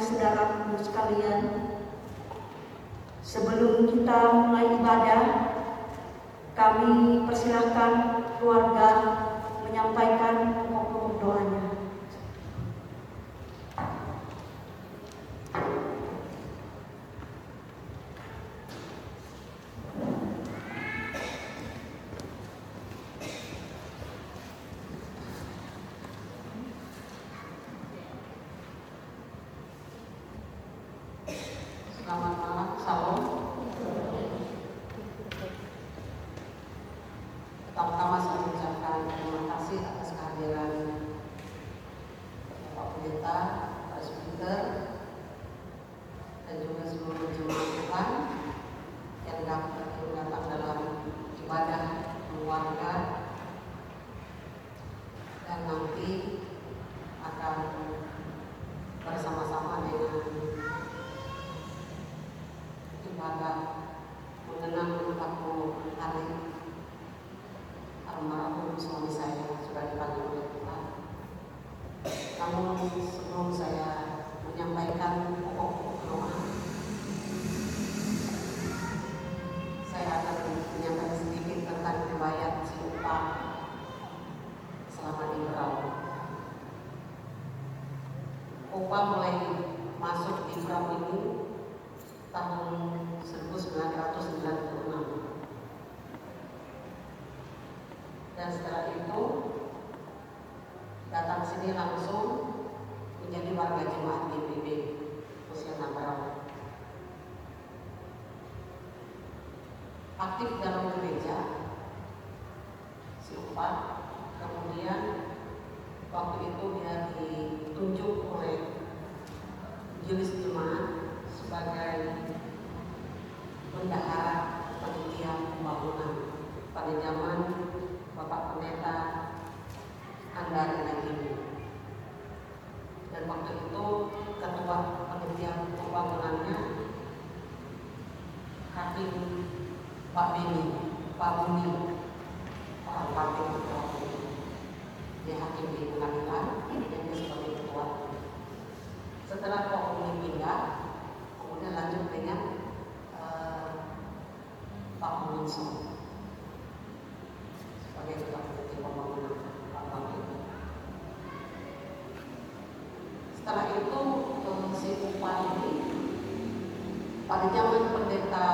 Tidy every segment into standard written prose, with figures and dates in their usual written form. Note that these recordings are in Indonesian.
saudaraku sekalian, sebelum kita mulai ibadah, kami persilahkan keluarga menyampaikan pokok-pokok doanya. Selamat malam, salam. Pertama-tama saya mengucapkan terima kasih atas kehadiran Bapak Pendeta, Pak Speaker, dan juga seluruh jemaat Tuhan yang datang dalam ibadah keluarga dan nanti akan bersama-sama dengan ibadah mengenang 40 hari almarhum suami saya yang sudah dipanggil oleh Tuhan. Namun sebelum saya menyampaikan pokok-pokok doa, saya akan menyampaikan sedikit tentang riwayat si Upa selama di Berau. Upa mulai masuk di Berau ini tahun 1996, dan setelah itu datang sini langsung menjadi warga jemaat GPB usia 6 tahun. Aktif dalam gereja si Upa, kemudian waktu itu dia ditunjuk oleh majelis jemaat sebagai bendahara panitia pembangunan pada zaman Bapak Pendeta Andari Nagini. Dan waktu itu ketua panitia pembangunannya Hakim Pak Beni, Pak Buni, orang partai waktu itu. Dia hakim di pengadilan dan dia sebagai ketua. Setelah Pak Buni pindah, kemudian lanjut dengan Pak Munson sebagai ketua panitia pembangunan Pak Bangkit. Setelah itu si Upa ini pada zaman Pendeta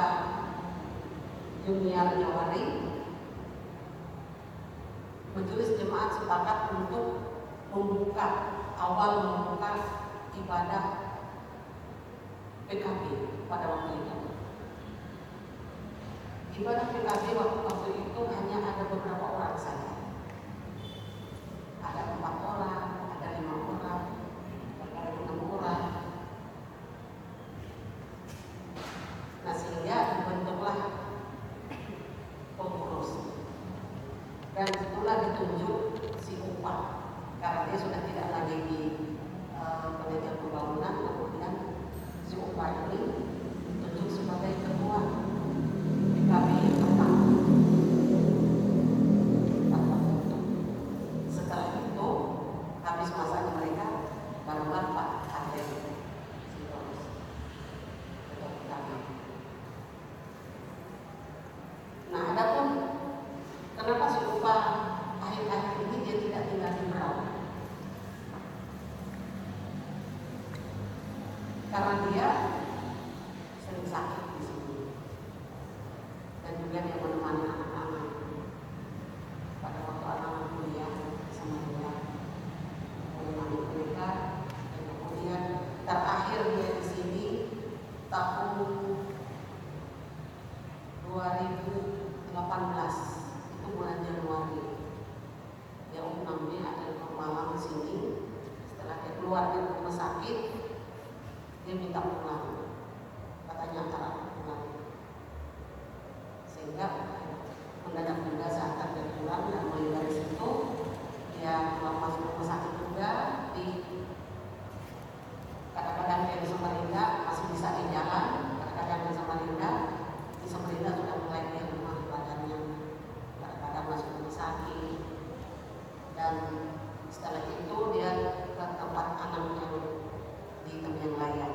Junior Jawari, majelis jemaat sepakat untuk membuka ibadah PKB pada waktu itu. Ibadah PKB waktu itu hanya ada beberapa orang saja. Ada 4 orang, ada 5 orang, ada 6 orang. Nah, sehingga dibentuklah pengurus. Dan itulah ditunjuk si Upa, karena dia sudah tidak lagi di panitia pembangunan, kemudian si Upa ini ditunjuk sebagai ketua PKB pertama. Setelah itu habis masanya mereka barulah Pak Adel Sitorus ketua PKB. Nah, adapun kenapa si Upa akhir-akhir ini dia tidak tinggal di Berau? Karena dia sering sakit di sini, dan juga dia menemani anak-anak pada waktu anak-anak kuliah sama dia, menemani mereka, dan kemudian terakhir dia di sini tahun 2018, itu bulan Januari. Dia umumnya ada malam di sini. Setelah dia keluar dari rumah sakit, dia minta pulang, katanya antara pulang, sehingga mendadak saat dia pulang, dan mulai dari situ dia keluar masuk rumah sakit juga. Kadang-kadang dia di Samarinda masih bisa di jalan, kadang-kadang di Samarinda sudah mulai di rumah badannya, kadang-kadang masuk rumah sakit. Dan setelah itu dia ke tempat anaknya di Tembiang Laya.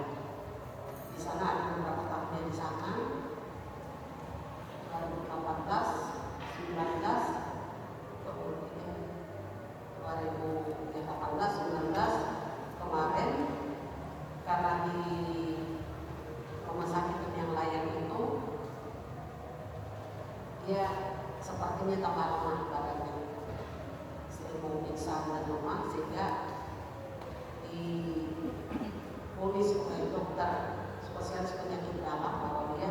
dia sepertinya tambah lemah badannya, sering mau pingsan dan lemah, sehingga diponis oleh dokter spesialis penyakit dalam bahwa dia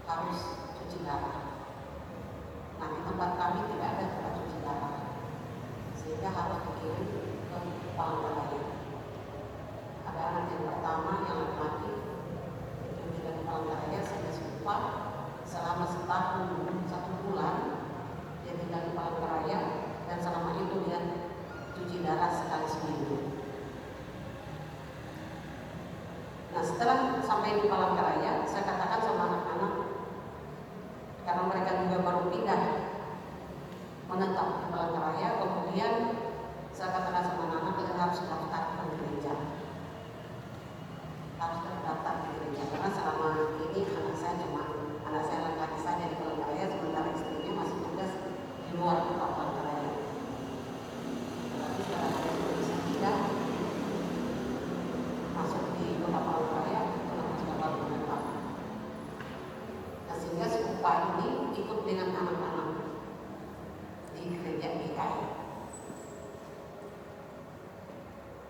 harus cuci darah. Nah, di tempat kami tidak ada tempat cuci darah, sehingga harus dikirim ke Palangkaraya. Ada anak yang pertama yang laki-laki itu juga di Palangkaraya, sehingga seupah selama setahun 1 bulan dia tinggal di Palangkaraya, dan selama itu dia cuci darah sekali seminggu. Nah, setelah sampai di Palangkaraya, saya katakan sama anak-anak, karena mereka juga baru pindah menetap di Palangkaraya, kemudian saya katakan sama anak-anak, kalian harus daftar ke gereja, harus terdaftar di gereja, karena selama ini anak saya laki-laki saja di Palangkaraya, sementara istrinya masih tugas di luar kota Palangkaraya. Tetapi sekarang ada kondisi tidak masuk di kota Palangkaraya, karena sudah baru menetap. Nah, sehingga si upah ini ikut dengan anak-anak di gereja GKI,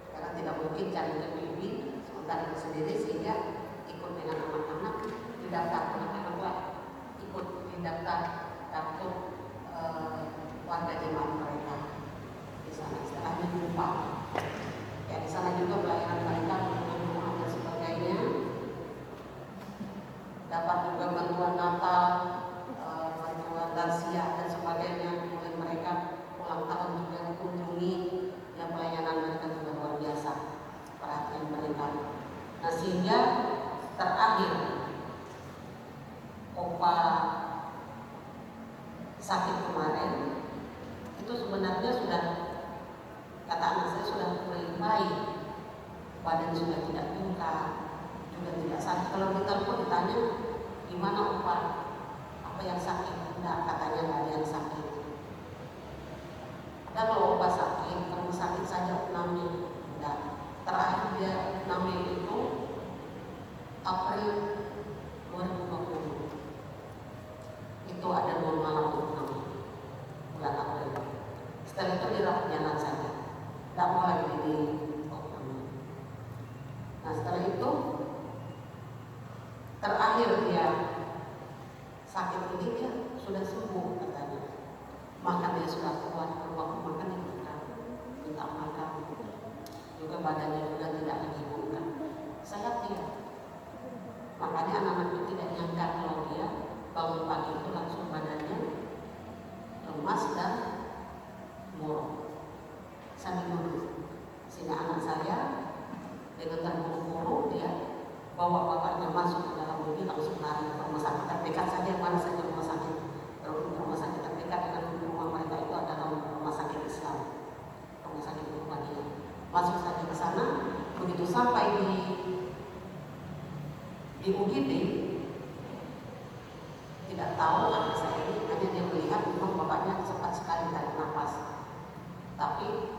karena tidak mungkin cari ke bibi sementara itu sendiri, sehingga ikut dengan anak-anak didaftar, anak-anak ikut didaftar kartu warga jemaat mereka di sana, istilahnya upah. Ya, di sana juga pelayanan mereka rumah dan sebagainya, dapat juga bantuan Natal, bantuan lansia dan sebagainya. Kemudian mereka ulang tahun juga dikunjungi, yang pelayanan mereka juga luar biasa, perhatian mereka. Nah, sehingga terakhir opa sakit kemarin itu sebenarnya sudah, kata anak saya, sudah mulai baik, badan sudah tidak bengkak, juga tidak sakit. Kalau ditelepon ditanya gimana opa, apa yang sakit, enggak, katanya nggak ada yang sakit. Dan kalau opa sakit, kalau sakit saja namanya enggak. Terakhir dia namanya itu April 2020, itu ada 2 malam bulan April. Setelah itu dia rawat jalan saja, tidak mau lagi di Oktober. Nah, setelah itu terakhir dia sakit ini, dia sudah sembuh katanya, makan dia sudah kuat, waktu makan dia minta makan, juga badannya juga tidak lagi bukan sehat dia. Makanya anak-anak itu tidak nyangka kalau dia bangun pagi itu langsung badannya lemas dan murung sambil duduk, sehingga anak saya dengan terburu-buru dia bawa bapaknya masuk ke dalam mobil, langsung lari ke rumah sakit terdekat saja. Mana saja rumah sakit, rumah sakit terdekat dengan rumah mereka itu adalah rumah sakit Islam, rumah sakit Muhammadiyah. Masuk saja ke sana, begitu sampai di UGD, tidak tahu anak saya ini, hanya dia melihat memang bapaknya cepat sekali tarik nafas, tapi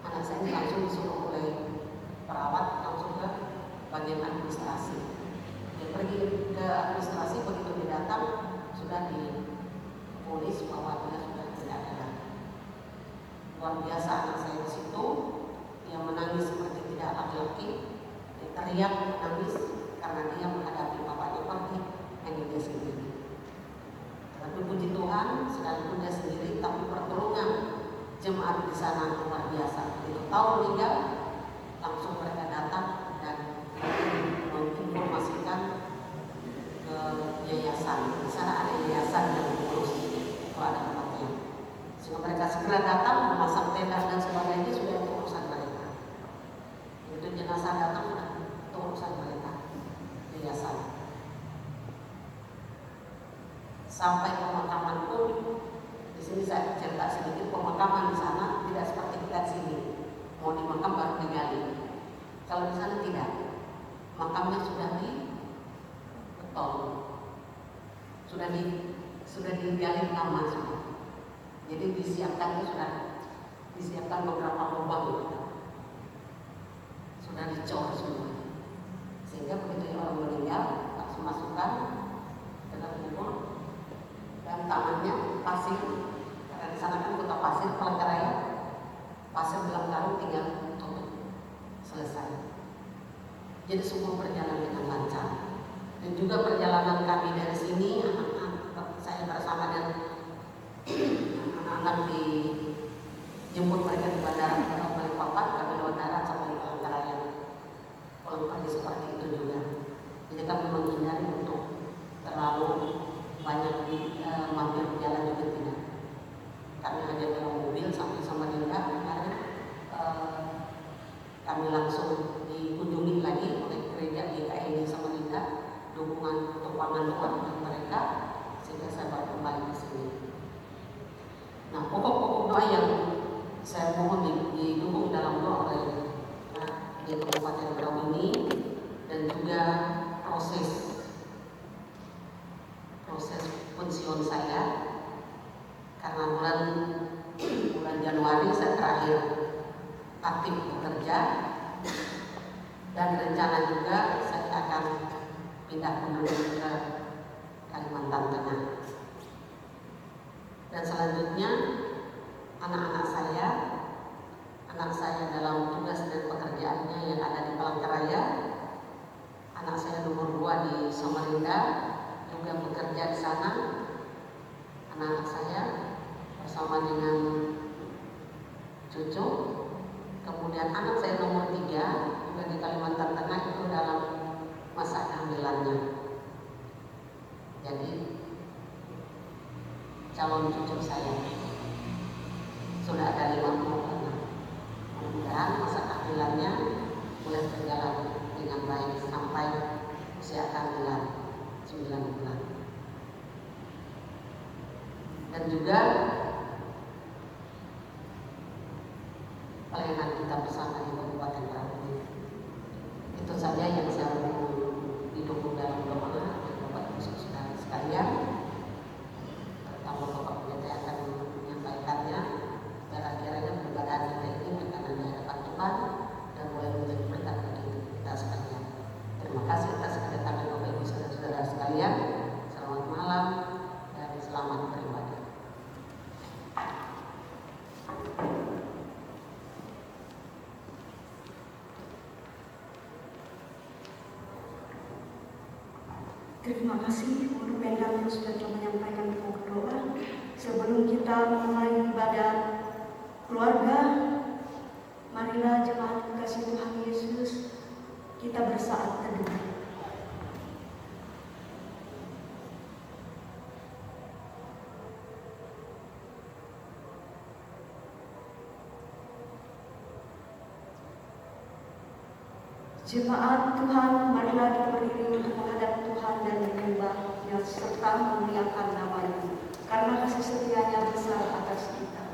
anak saya ini langsung disuruh oleh perawat langsung ke bagian administrasi. Dia pergi ke administrasi, begitu dia datang sudah diponis bahwa dia sudah tidak ada. Luar biasa anak saya di situ, dia menangis seperti tidak laki-laki, dia teriak menangis karena dia menghadapi bapaknya pergi hanya dia sendiri. Tapi puji Tuhan, sekalipun dia sendiri, tapi pertolongan jemaat di sana luar biasa. Itu tahu meninggal, langsung mereka datang dan menginformasikan ke yayasan. Di sana ada yayasan yang mengurus itu, ada tempatnya. Sehingga mereka segera datang, memasang tenda dan sebagainya, sudah itu urusan mereka. Itu jenazah datang, sudah itu urusan mereka, yayasan. Sampai pemakaman pun, di sini saya cerita sedikit, pemakaman di sana tidak seperti kita di sini, mau dimakam baru digali. Kalau di sana tidak, makamnya sudah beton, sudah digali lama sudah. Jadi disiapkannya sudah disiapkan beberapa lubang, sudah dicor semua, sehingga begitu orang meninggal langsung masukkan ke dalam kubur dan tangan Jadi semua berjalan dengan lancar. Dan juga perjalanan kami dari sini, anak-anak saya bersama dan anak-anak dijemput mereka di bandara ke Balikpapan, kami lewat darat sampai di Palangkaraya. Pulang pagi seperti itu juga. Jadi kami menghindari untuk terlalu banyak mampir jalan juga tidak. Kami hanya dalam mobil sampai Samarinda. Kemarin kami langsung dikunjungi lagi oleh gereja GKI di Samarinda, dukungan untuk pangan doa mereka, sehingga saya baru kembali ke sini. Nah, pokok-pokok doa yang saya mohon didukung dalam doa oleh di Kabupaten Berau ini, dan juga proses pensiun saya, karena bulan Januari saya terakhir aktif bekerja, dan rencana juga saya akan pindah penduduk ke Kalimantan Tengah. Dan selanjutnya anak saya dalam tugas dan pekerjaannya yang ada di Palangkaraya. Anak saya nomor 2 di Samarinda juga bekerja di sana. Anak-anak saya bersama dengan cucu. Kemudian anak saya nomor 3 juga di Kalimantan Tengah, itu dalam masa kehamilannya. Jadi calon cucu saya sudah ada 50 anak. Mudah-mudahan masa kehamilannya mulai berjalan dengan baik sampai usia kehamilan 9 bulan. Dan juga pelayanan kita bersama di Kabupaten Berau ini. Itu saja yang saya mau didukung dalam doa Bapak Ibu Saudara sekalian. Terutama Bapak Pendeta yang akan menyampaikannya, dan kiranya peribadahan kita ini akan ada hadapan Tuhan dan boleh menjadi berkat bagi kita sekalian. Terima kasih atas kedatangan Bapak Ibu Saudara sekalian. Selamat malam dan selamat beribadah. Terima kasih untuk pendam yang sudah menyampaikan pokok doa. Sebelum kita memulai ibadah keluarga, marilah jemaat kasih Tuhan Yesus, kita bersaat teduh. Jemaat Tuhan, marilah kita berdiri untuk menghadap Tuhan dan menyembah-Nya serta memuliakan nama-Nya, karena kasih setia-Nya besar atas kita.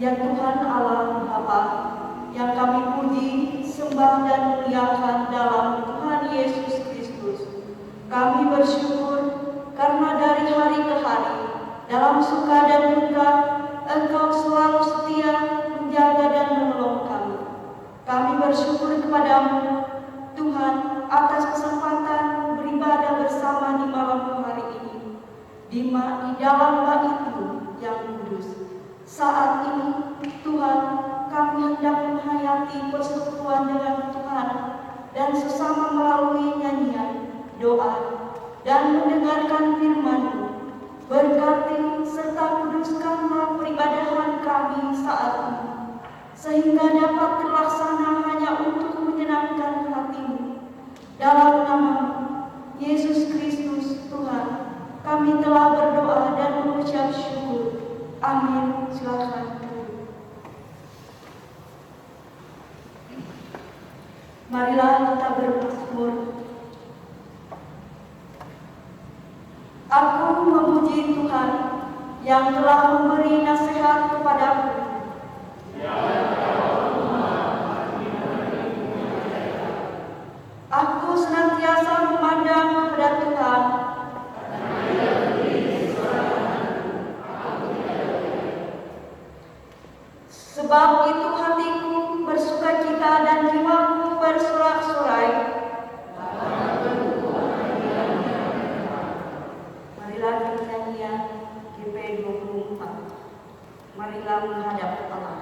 Ya Tuhan Allah Bapa, yang kami puji, sembah dan muliakan dalam Tuhan Yesus Kristus. Kami bersyukur karena dari hari ke hari, dalam suka dan duka, Engkau selalu setia menjaga dan menolong kami. Kami bersyukur kepadamu, Tuhan, atas kesempatan beribadah bersama di malam hari ini, di dalam bait-Mu yang kudus. Saat ini, Tuhan, kami hendak menghayati persekutuan dengan Tuhan dan sesama melalui nyanyian, doa, dan mendengarkan firman-Mu. Berkati serta kuduskanlah peribadahan kami saat ini, sehingga dapat terlaksana hanya untuk Marilah kita bermazmur. Aku memuji Tuhan yang telah memberi nasihat kepadaku. Aku senantiasa memandang kepada Tuhan. Sebab itu hatiku bersukacita dan jiwaku bersorak-sorai. Marilah kita nyanyian GP 24. Marilah menghadap Allah.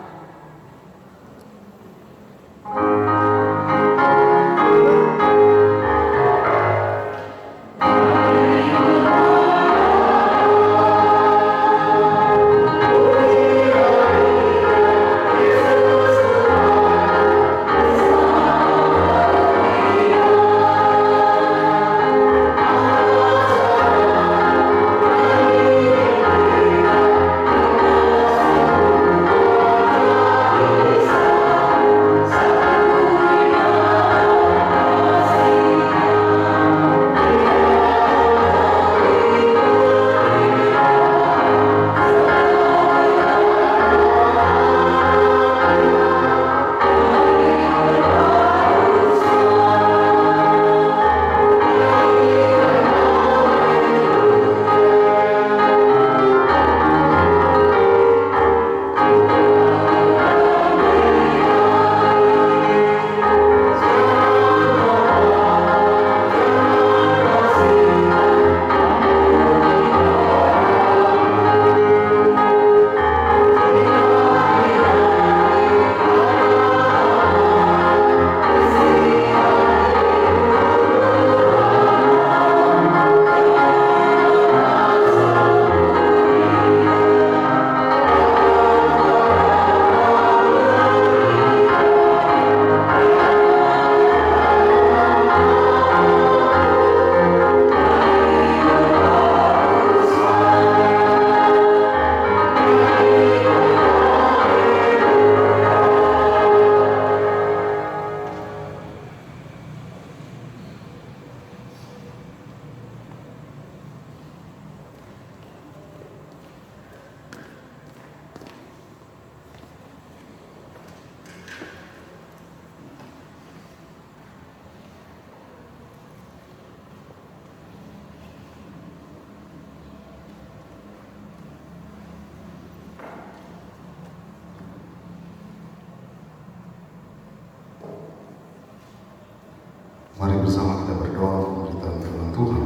Mari bersama kita berdoa untuk pemberitaan firman Tuhan.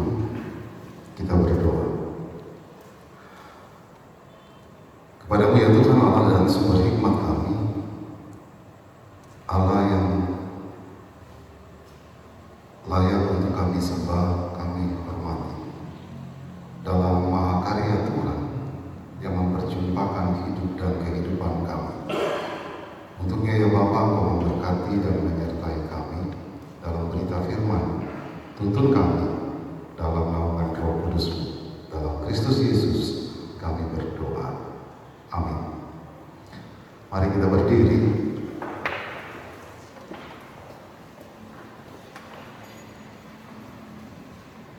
Kita berdoa. Kepadamu ya Tuhan Allah dan sumber hikmat kami, Allah yang layak untuk kami sembah, kami hormati. Dalam mahakarya Tuhan yang memperjumpakan hidup dan kehidupan kami. Untuknya ya Bapa, Engkau memberkati dan menyertai kami dalam berita firman. Tuntun kami dalam naungan Roh Kudus-Mu. Dalam Kristus Yesus kami berdoa. Amin. Mari kita berdiri.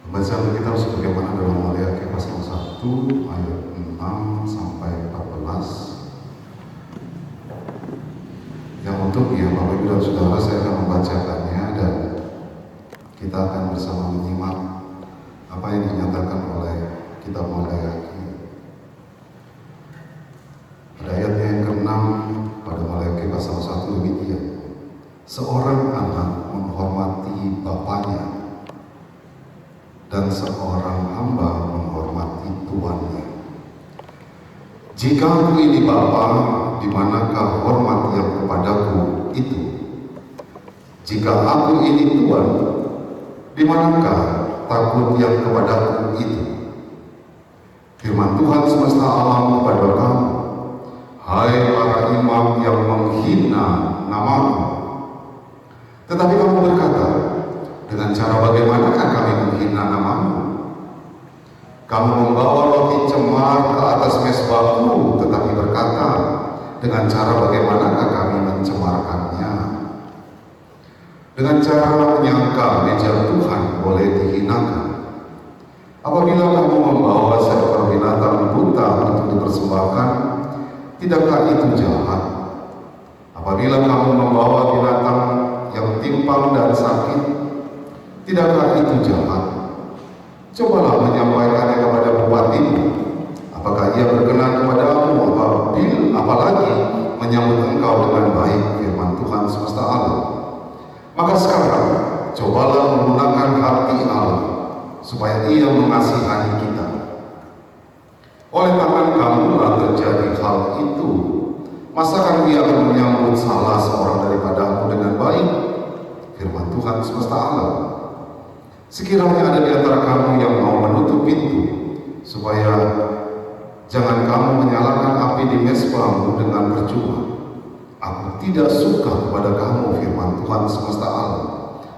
Pembacaan Alkitab sebagaimana dalam Maleakhi pasal 1 ayat 6 sampai 14. Yang untuknya Bapak Ibu dan Saudara saya akan membacakannya dan kita akan bersama menyimak apa yang dinyatakan oleh kitab Maleakhi. Pada ayatnya yang ke-6 pada Maleakhi pasal 1 demikian. Seorang anak menghormati bapaknya dan seorang hamba menghormati tuannya. Jika aku ini Bapa, di manakah hormat yang kepadaku itu? Jika aku ini Tuan, di manakah takut yang kepadaku itu? Firman Tuhan semesta alam kepada kamu, hai para imam yang menghina namamu. Tetapi kamu berkata, dengan cara bagaimanakah kami menghina namamu? Kamu membawa roti cemar ke atas mezbahku, tetapi berkata, dengan cara bagaimanakah kami mencemarkannya? dengan cara menyangka meja Tuhan boleh dihinakan. Apabila kamu membawa seekor binatang buta untuk dipersembahkan, tidakkah itu jahat? Apabila kamu membawa binatang yang timpang dan sakit, tidakkah itu jahat? Cobalah menyampaikannya kepada bupatimu. Apakah ia berkenan kepadamu, apalagi menyambut engkau dengan baik, firman Tuhan semesta alam. Maka sekarang, cobalah menggunakan hati Allah, supaya ia mengasihani kita. Oleh tangan kamulah terjadi hal itu. Masakan ia akan menyambut salah seorang daripadamu dengan baik, firman Tuhan semesta alam. Sekiranya ada di antara kamu yang mau menutup pintu, supaya jangan kamu menyalakan api di mezbahmu dengan percuma. Aku tidak suka kepada kamu, firman Tuhan semesta alam,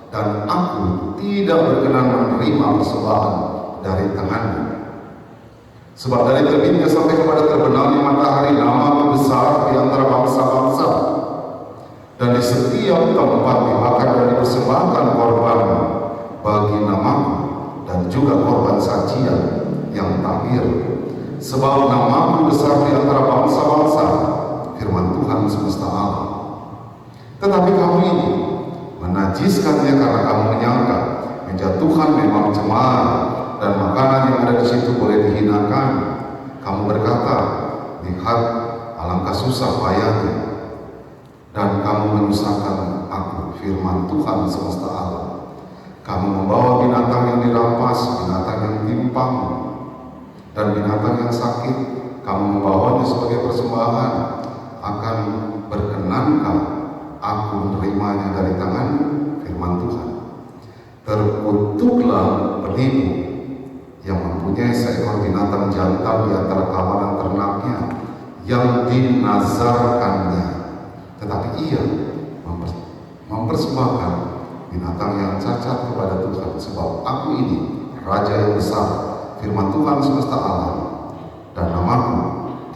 dan aku tidak berkenan menerima persembahan dari tanganmu. Sebab dari terbitnya sampai kepada terbenamnya matahari, namamu besar di antara bangsa-bangsa, dan di setiap tempat dimakan dan dipersembahkan korban bagi namamu, dan juga korban sajian yang tahir. Sebab namamu besar di antara bangsa-bangsa, firman Tuhan semesta alam. Tetapi kamu ini menajiskannya karena kamu menyangka meja Tuhan memang cemar dan makanan yang ada di situ boleh dihinakan. Kamu berkata, lihat alangkah susah payahnya, dan kamu menyusahkan aku, firman Tuhan semesta alam. Kamu membawa binatang yang dirampas, binatang yang timpang, dan binatang yang sakit. Kamu membawanya sebagai persembahan. Akan berkenankah aku menerimanya dari tanganmu, firman Tuhan? Terkutuklah penipu yang mempunyai seekor binatang jantan di antara kawanan ternaknya yang dinazarkannya, tetapi ia mempersembahkan binatang yang cacat kepada Tuhan. Sebab aku ini Raja yang besar, firman Tuhan semesta alam, dan namaku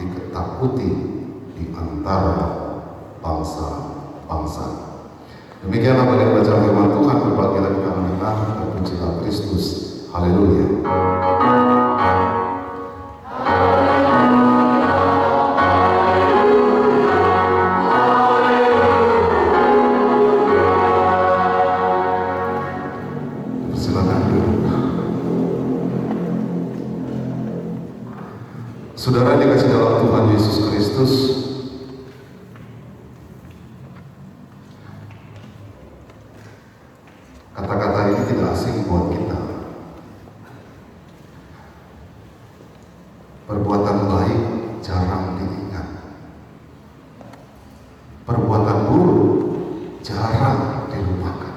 diketakuti di antara bangsa-bangsa. Demikianlah bagian baca firman Tuhan. Berbahagialah kita mendengar, terpujilah Kristus. Haleluya. Silakan duduk. Saudara dikasih dalam Tuhan Yesus Kristus, kata-kata ini tidak asing buat kita. Perbuatan baik jarang diingat, perbuatan buruk jarang dilupakan.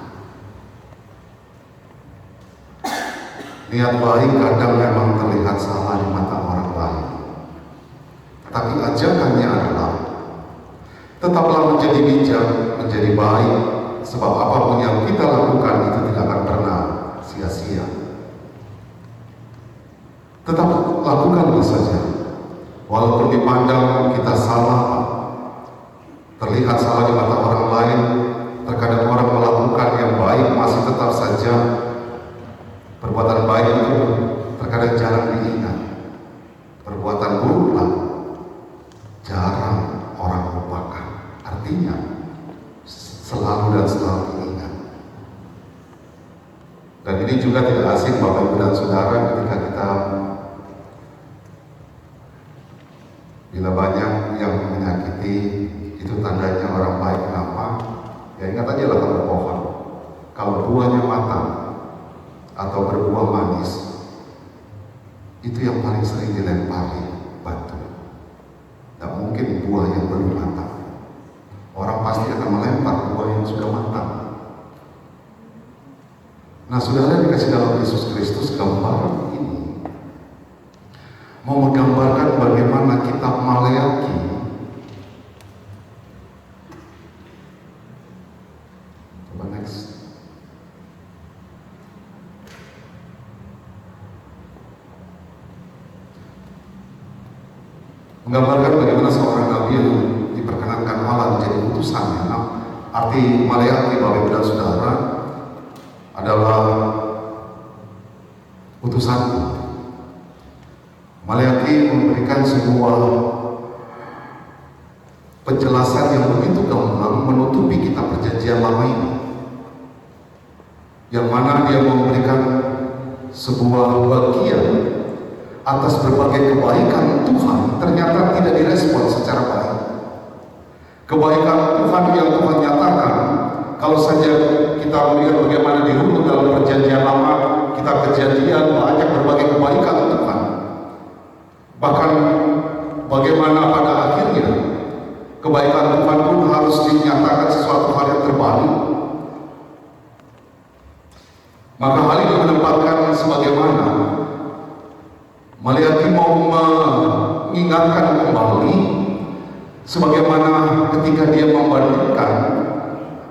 Niat baik kadang memang terlihat salah di mata orang lain, tapi ajakannya adalah tetaplah menjadi bijak, menjadi baik, sebab apapun yang kita lakukan itu tidak akan pernah sia-sia. Tetap lakukanlah saja, walaupun dipandang kita salah, terlihat salah di mata orang lain. Terkadang orang melakukan yang baik masih tetap saja perbuatan baik itu terkadang jarang diingat. Perbuatan buruklah jarang orang lupakan. Artinya selalu dan selalu diingat. Dan ini juga tidak asing Bapak Ibu dan Saudara, ketika kita bila banyak yang menyakiti, itu tandanya orang baik. Kenapa? Ya ingat aja lah kalau pohon, kalau buahnya matang atau berbuah manis, itu yang paling sering dilempari batu. Tidak mungkin buah yang belum matang. Orang pasti akan melempar buah yang sudah matang. Nah, saudara dikasih dalam Yesus Kristus, gambaran ini mau menggambarkan bagaimana kitab Maleaki coba next. Menggambarkan bagaimana seorang nabi yang diperkenankan Allah menjadi utusannya. Nah, arti Maleaki Bapak Ibu dan Saudara utusanku. Maleakhi memberikan sebuah penjelasan yang begitu gamblang menutupi kitab Perjanjian Lama ini, yang mana dia memberikan sebuah bagian atas berbagai kebaikan Tuhan ternyata tidak direspon secara baik. Kebaikan Tuhan yang Tuhan nyatakan, kalau saja kita melihat bagaimana dirunut dalam Perjanjian Lama, kitab Kejadian, banyak berbagai kebaikan Tuhan. Bahkan bagaimana pada akhirnya kebaikan Tuhan pun harus dinyatakan sesuatu hal yang terbalik. Maka hal ini menempatkan sebagaimana Maleakhi mau mengingatkan kembali, sebagaimana ketika dia membandingkan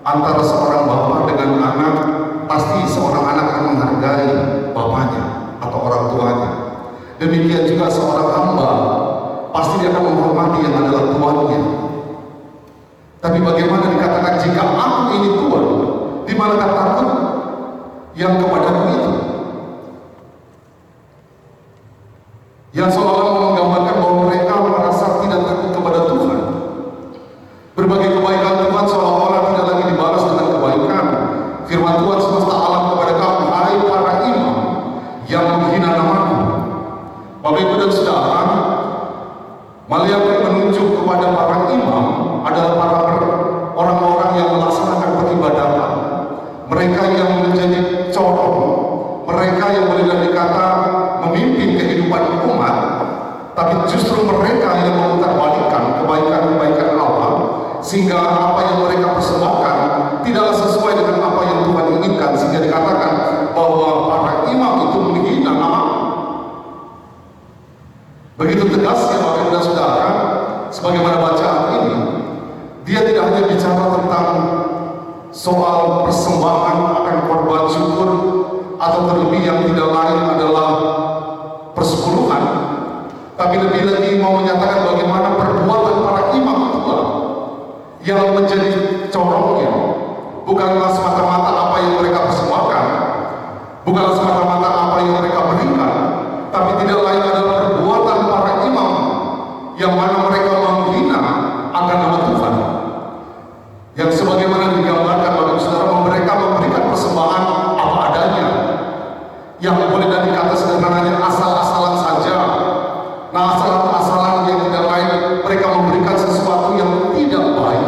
antara seorang bapak dengan anak, pasti seorang anak akan menghargai bapaknya atau orang tuanya. Demikian juga seorang hamba, pasti dia akan menghormati yang adalah tuannya. Tapi bagaimana dikatakan jika aku ini tuan, di manakah takut yang kepadaku itu? Yang seolah-olah menggambarkan bahwa mereka merasa tidak takut kepada Tuhan. Berbagai kebaikan Tuhan seolah-olah tidak lagi dibalas dengan kebaikan. Firman Tuhan semesta alam kepada kamu, hai para imam yang menghina namaku. Bapak Ibu dan Saudara, Maleakhi menunjuk kepada para imam adalah para orang-orang yang melaksanakan peribadatan. Mereka yang menjadi corong, mereka yang boleh dikata memimpin kehidupan umat, tapi justru mereka yang memutarbalikkan kebaikan-kebaikan Allah, sehingga apa yang mereka persembahkan tidaklah sesuai dengan apa yang Tuhan inginkan, sehingga dikatakan bahwa para imam itu menghina nama. Begitu tegasnya Bapak Ibu dan Saudara, sebagaimana bacaan ini, dia tidak hanya bicara tentang soal persembahan akan korban syukur, atau terlebih yang tidak lain adalah persepuluhan, tapi lebih lagi mau menyatakan bagaimana perbuatan para imam itulah yang menjadi corongnya. Bukanlah semata-mata apa yang mereka persembahkan, bukanlah semata-mata apa yang mereka berikan, tapi tidak lain adalah perbuatan para imam yang mana mereka menghina akan nama Tuhan, yang sebagaimana digambarkan oleh saudara, mereka memberikan persembahan apa adanya, yang boleh dan dikata sederhananya asal-asalan saja. Nah, asal-asalan yang tidak lain, mereka memberikan sesuatu yang tidak baik,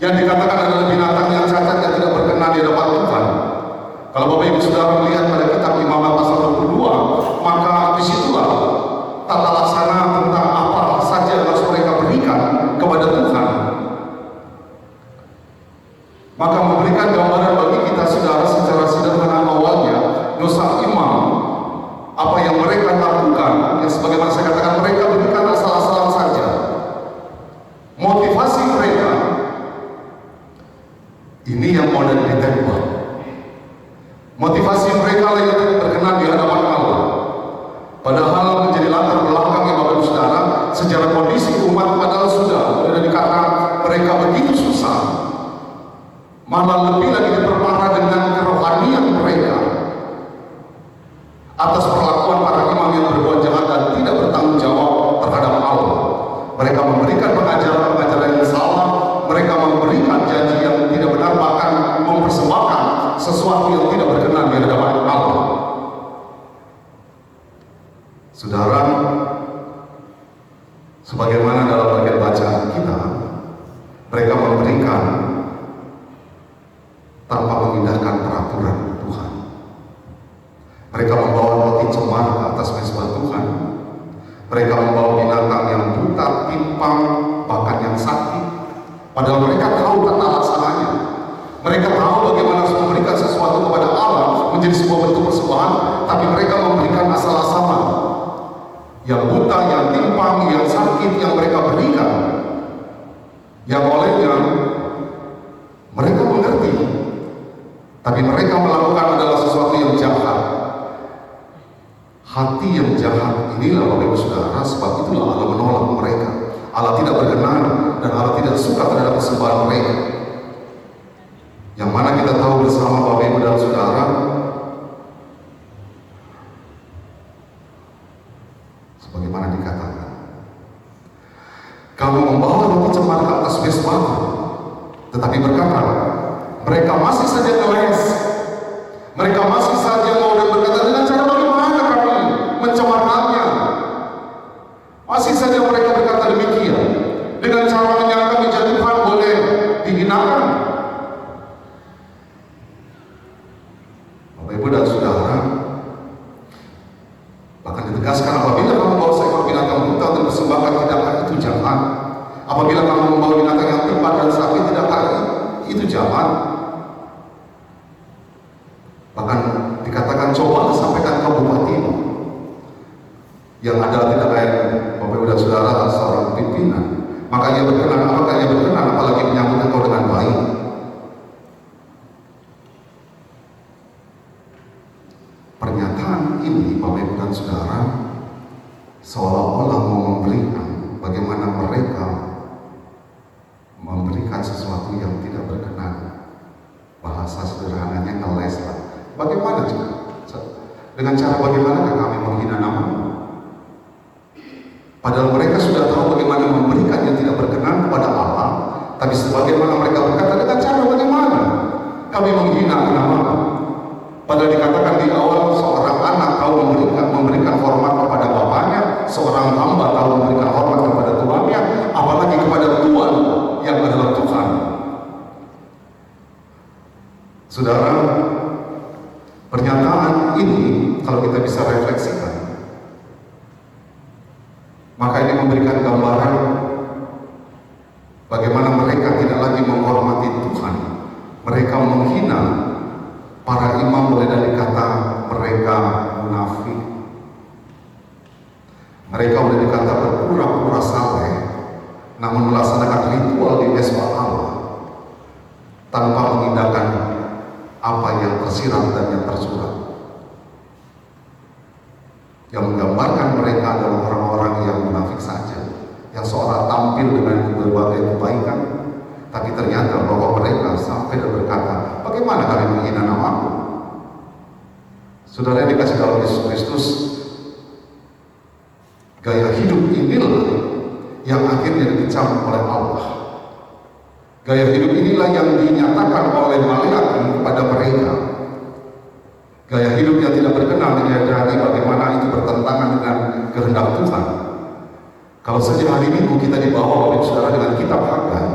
yang dikatakan adalah binatang yang cacat yang tidak berkenan di hadapan Tuhan. Kalau Bapak Ibu Saudara melihat pada kitab Imamat pasal 22, maka disitulah tata laksana tentang apa saja yang harus mereka berikan kepada Tuhan. Maka memberikan gambaran bagi kita saudara secara sederhana awalnya, dosa imam, apa yang mereka lakukan, yang sebagaimana saya katakan mereka berikan asal-asalan saja. Motivasi mereka ini yang mau ditembak. Motivasi mereka yang berkenan di hadapan Allah. Padahal menjadi latar belakang yang Bapak Ibu Saudara, sejarah kondisi umat adalah sudah dikatakan mereka begitu susah. Malah lebih lagi diperparah dengan kerohanian mereka atas perlakuan para imam yang berbuat jahat dan tidak bertanggung jawab terhadap Allah. Mereka memberikan pengajaran-pengajaran yang salah, mereka memberikan janji yang tidak benar, bahkan mempersembahkan sesuatu yang tidak berkenan di hadapan Allah. Saudara, sebagaimana dalam bagian bacaan kita, mereka memberikan tanpa mengindahkan peraturan Tuhan. Mereka membawa roti cemar ke atas mezbah Tuhan. Mereka membawa binatang yang buta, timpang, bahkan yang sakit. Padahal mereka tahu tata laksananya. Mereka tahu bagaimana harus memberikan sesuatu kepada Allah menjadi sebuah bentuk persembahan, tapi mereka memberikan asal-asalan. Yang buta, yang timpang, yang sakit, yang mereka berikan, yang olehnya mereka mengerti, tapi mereka melakukan adalah sesuatu yang jahat. Hati yang jahat inilah Bapak Ibu Saudara, sebab itulah Allah menolak mereka. Allah tidak berkenan dan Allah tidak suka terhadap persembahan mereka. Yang mana kita tahu bersama Bapak Ibu dan Saudara, berkata, mereka masih saja ngeles, mereka masih saja mau dan berkata, dengan cara bagaimana kami mencemarkannya? Masih saja mereka berkata demikian, dengan cara menyangka Tuhan boleh dihinakan. Bapak Ibu dan Saudara, bahkan ditegaskan apabila kamu bawa seekor binatang buta dan persembahkan, tidakkah itu jahat? Apabila kamu membawa binatang yang tepat dan sapi, tidakkah itu jahat? Bahkan dikatakan, cobalah sampaikan ke bupatimu, yang adalah tidak lain Bapak Ibu dan Saudara seorang pimpinan, maka ia berkenan. Apakah ia berkenan apalagi menyambut engkau dengan baik? Pernyataan ini Bapak Ibu dan Saudara seolah-olah mau memberikan bagaimana mereka memberikan sesuatu yang tidak berkenan. Bahasa sederhananya ngeles lah. Bagaimana juga? Dengan cara bagaimanakah kami menghina namamu? Padahal mereka sudah tahu bagaimana memberikan yang tidak berkenan kepada Allah, tapi sebagaimana mereka berkata, dengan cara bagaimana kami menghina namamu? Padahal dikatakan di awal, seorang anak tahu memberikan hormat kepada bapaknya, seorang hamba tahu memberikan hormat kepada tuannya, apalagi kepada Tuhan yang adalah Tuhan. Saudara, pernyataan ini kalau kita bisa refleksikan, maka ini memberikan gambaran bagaimana mereka tidak lagi menghormati Tuhan. Mereka menghina para imam, boleh dari kata mereka munafik. Mereka boleh dikata berpura-pura saleh, namun melaksanakan ritual di mesbah Allah tanpa mengindahkan apa yang tersirat dan yang tersurat. Yang menggambarkan mereka adalah orang-orang yang munafik saja, yang seorang tampil dengan berbagai kebaikan, tapi ternyata bahwa mereka sampai dan berkata, bagaimana kami menghina namamu? Saudara yang dikasih dalam Yesus Kristus, gaya hidup inilah yang akhirnya dikecam oleh Allah. Gaya hidup inilah yang dinyatakan oleh malaikat kepada mereka. Gaya hidup yang tidak berkenan menyadari bagaimana itu bertentangan dengan kehendak Tuhan. Kalau saja hari Minggu kita dibawa oleh saudara dengan kitab Hagai,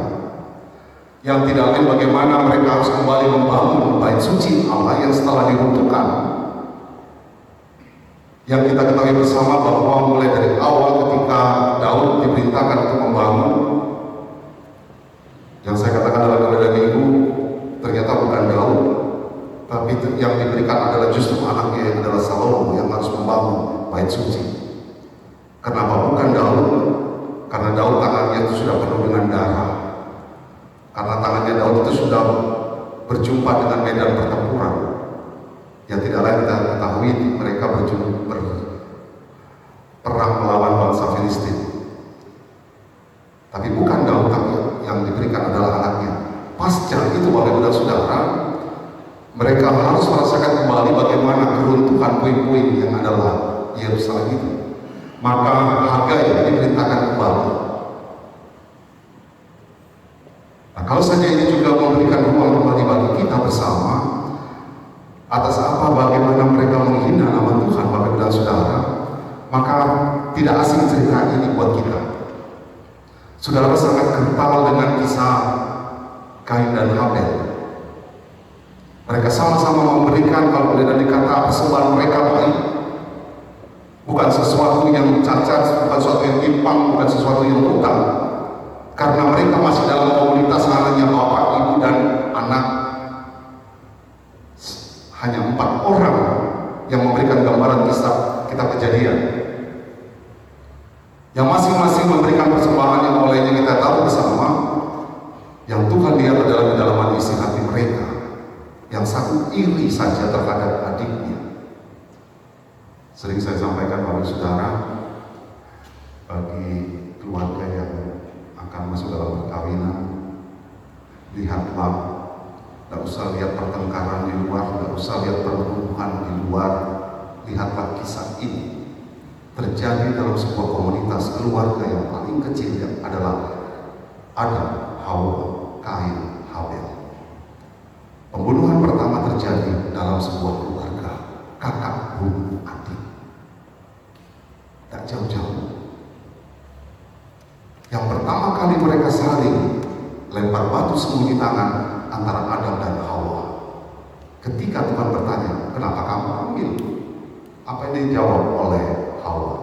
yang tidak lain bagaimana mereka harus kembali membangun bait suci Allah yang setelah diruntuhkan. Yang kita ketahui bersama bahwa mulai dari awal ketika Daud diperintahkan untuk membangun, yang saya katakan dalam Ibadah Minggu, ternyata bukan Daud, tapi yang diberikan adalah justru anaknya yang adalah Salomo yang harus membangun bait suci. Kenapa bukan Daud? Karena Daud tangannya itu sudah penuh dengan darah. Karena tangannya Daud itu sudah berjumpa dengan medan pertempuran. Yang tidak lain kita ketahui, mereka berperang melawan bangsa Filistin. Tapi bukan Daud, tapi yang diberikan adalah anaknya. Pasca itu Bapak Ibu dan Saudara, mereka harus merasakan kembali bagaimana keruntuhan puing-puing yang adalah Yerusalem itu. Maka Hagai diperintahkan kembali. Nah, kalau saja ini juga memberikan ruang kembali bagi kita bersama atas apa bagaimana mereka menghina nama Tuhan, Bapak Ibu dan Saudara, maka tidak asing cerita ini buat kita. Saudara sangat kental dengan kisah Kain dan Habel. Mereka sama-sama memberikan, kalau boleh dikata, persembahan mereka baik. Bukan sesuatu yang cacat, bukan sesuatu yang timpang, bukan sesuatu yang brutal. Karena mereka masih dalam komunitas hanya bapak, ibu, dan anak. Hanya 4 orang yang memberikan gambaran kisah kitab Kejadian. Yang masing-masing memberikan persembahan yang olehnya kita tahu bersama, yang Tuhan lihat adalah kedalaman isi hati mereka. Yang satu iri saja terhadap adiknya. Sering saya sampaikan Bapak Saudara, bagi keluarga yang akan masuk dalam perkawinan, lihatlah, tidak usah lihat pertengkaran di luar, tidak usah lihat perburuan di luar, lihatlah kisah ini terjadi dalam sebuah komunitas keluarga yang paling kecil, yang adalah Adam, Hawa, Kain, Habel. dalam sebuah keluarga, kakak, bung, adik. Tak jauh-jauh. Yang pertama kali mereka saling lempar batu sembunyi tangan antara Adam dan Hawa. Ketika Tuhan bertanya, kenapa kamu ambil? Apa yang dijawab oleh Hawa?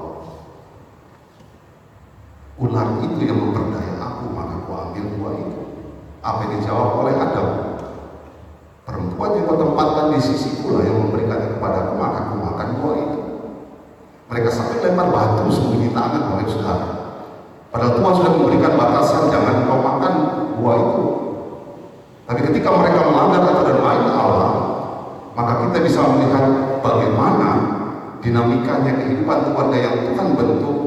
Ular itu yang memperdaya aku, maka aku ambil buah itu. Apa yang dijawab oleh Adam? Perempuan yang kau tempatkan di sisiku lah yang memberikannya kepadaku, maka aku makan buah itu. Mereka sampai lempar batu sembunyi tangan, Bapak Saudara. Padahal Tuhan sudah memberikan batasan, jangan kau makan buah itu. Tapi ketika mereka melanggar aturan main Allah, maka kita bisa melihat bagaimana dinamikanya kehidupan keluarga yang Tuhan bentuk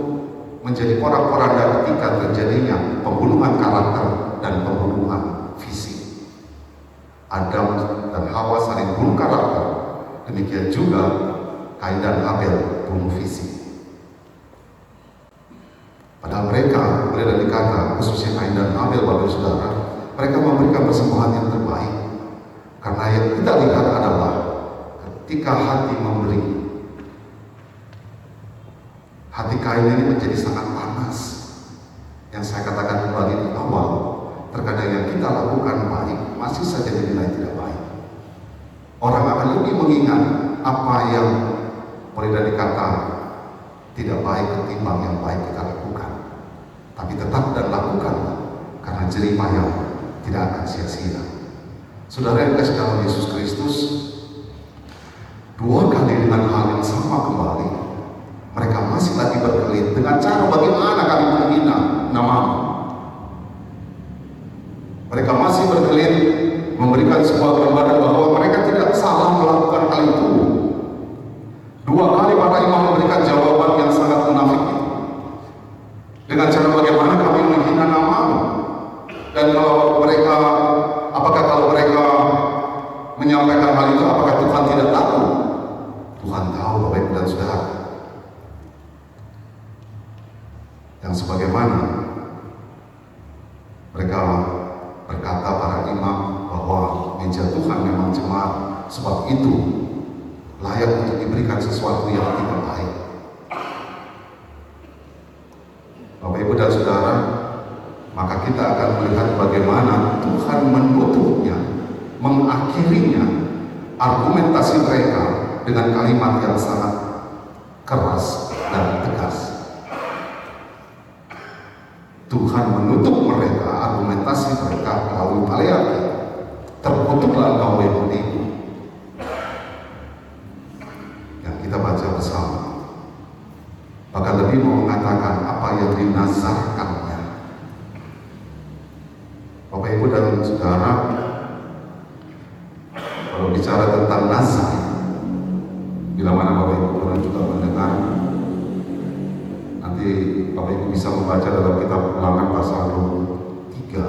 menjadi porak-poranda ketika terjadinya pembunuhan karakter dan pembunuhan fisik. Adam dan Hawa saling bunuh karakter, demikian juga Kain dan Abel bunuh fisik. Padahal mereka boleh dikata, khususnya Kain dan Abel, Bapak Saudara, mereka memberikan persembahan yang terbaik. Karena yang kita lihat adalah ketika hati memberi, hati Kain ini menjadi sangat panas. Yang saya katakan kembali di awal, terkadang yang kita lakukan baik masih saja dinilai tidak baik. Orang akan lebih mengingat apa yang boleh dikata tidak baik ketimbang yang baik kita lakukan. Tapi tetap dan lakukan, karena jerih payah tidak akan sia-sia. Saudara yang dikasihi dalam Yesus Kristus, dua kali dengan hal yang sama kembali, mereka masih lagi berkelit dengan cara bagaimana kami menghina namamu. Mereka masih berkelit memberikan sebuah gambaran bahwa mereka tidak salah melakukan hal itu. Dua kali para imam memberikan jawaban yang sangat munafik itu. Dengan cara bagaimana kami menghina namamu. Dan kalau mereka, apakah kalau mereka menyampaikan hal itu, apakah Tuhan tidak tahu? Tuhan tahu, Bapak Ibu dan Saudara. Yang sebagaimana mereka berkata para imam bahwa meja Tuhan memang cemar, sebab itu layak untuk diberikan sesuatu yang tidak baik. Bapak Ibu dan Saudara, maka kita akan melihat bagaimana Tuhan menutupnya, mengakhirinya argumentasi mereka dengan kalimat yang sangat keras dan tegas. Tuhan menutup mereka, argumentasi mereka melalui Maleakhi. Terkutuklah engkau Yahudi. Yang kita baca bersama. Bahkan lebih mau mengatakan apa yang dinazarkannya. Bapak Ibu dan Saudara, kalau bicara tentang nazar, bila mana Bapak Ibu pernah juga mendengar, nanti Bapak Ibu bisa membaca dalam kitab Ulangan pasal 23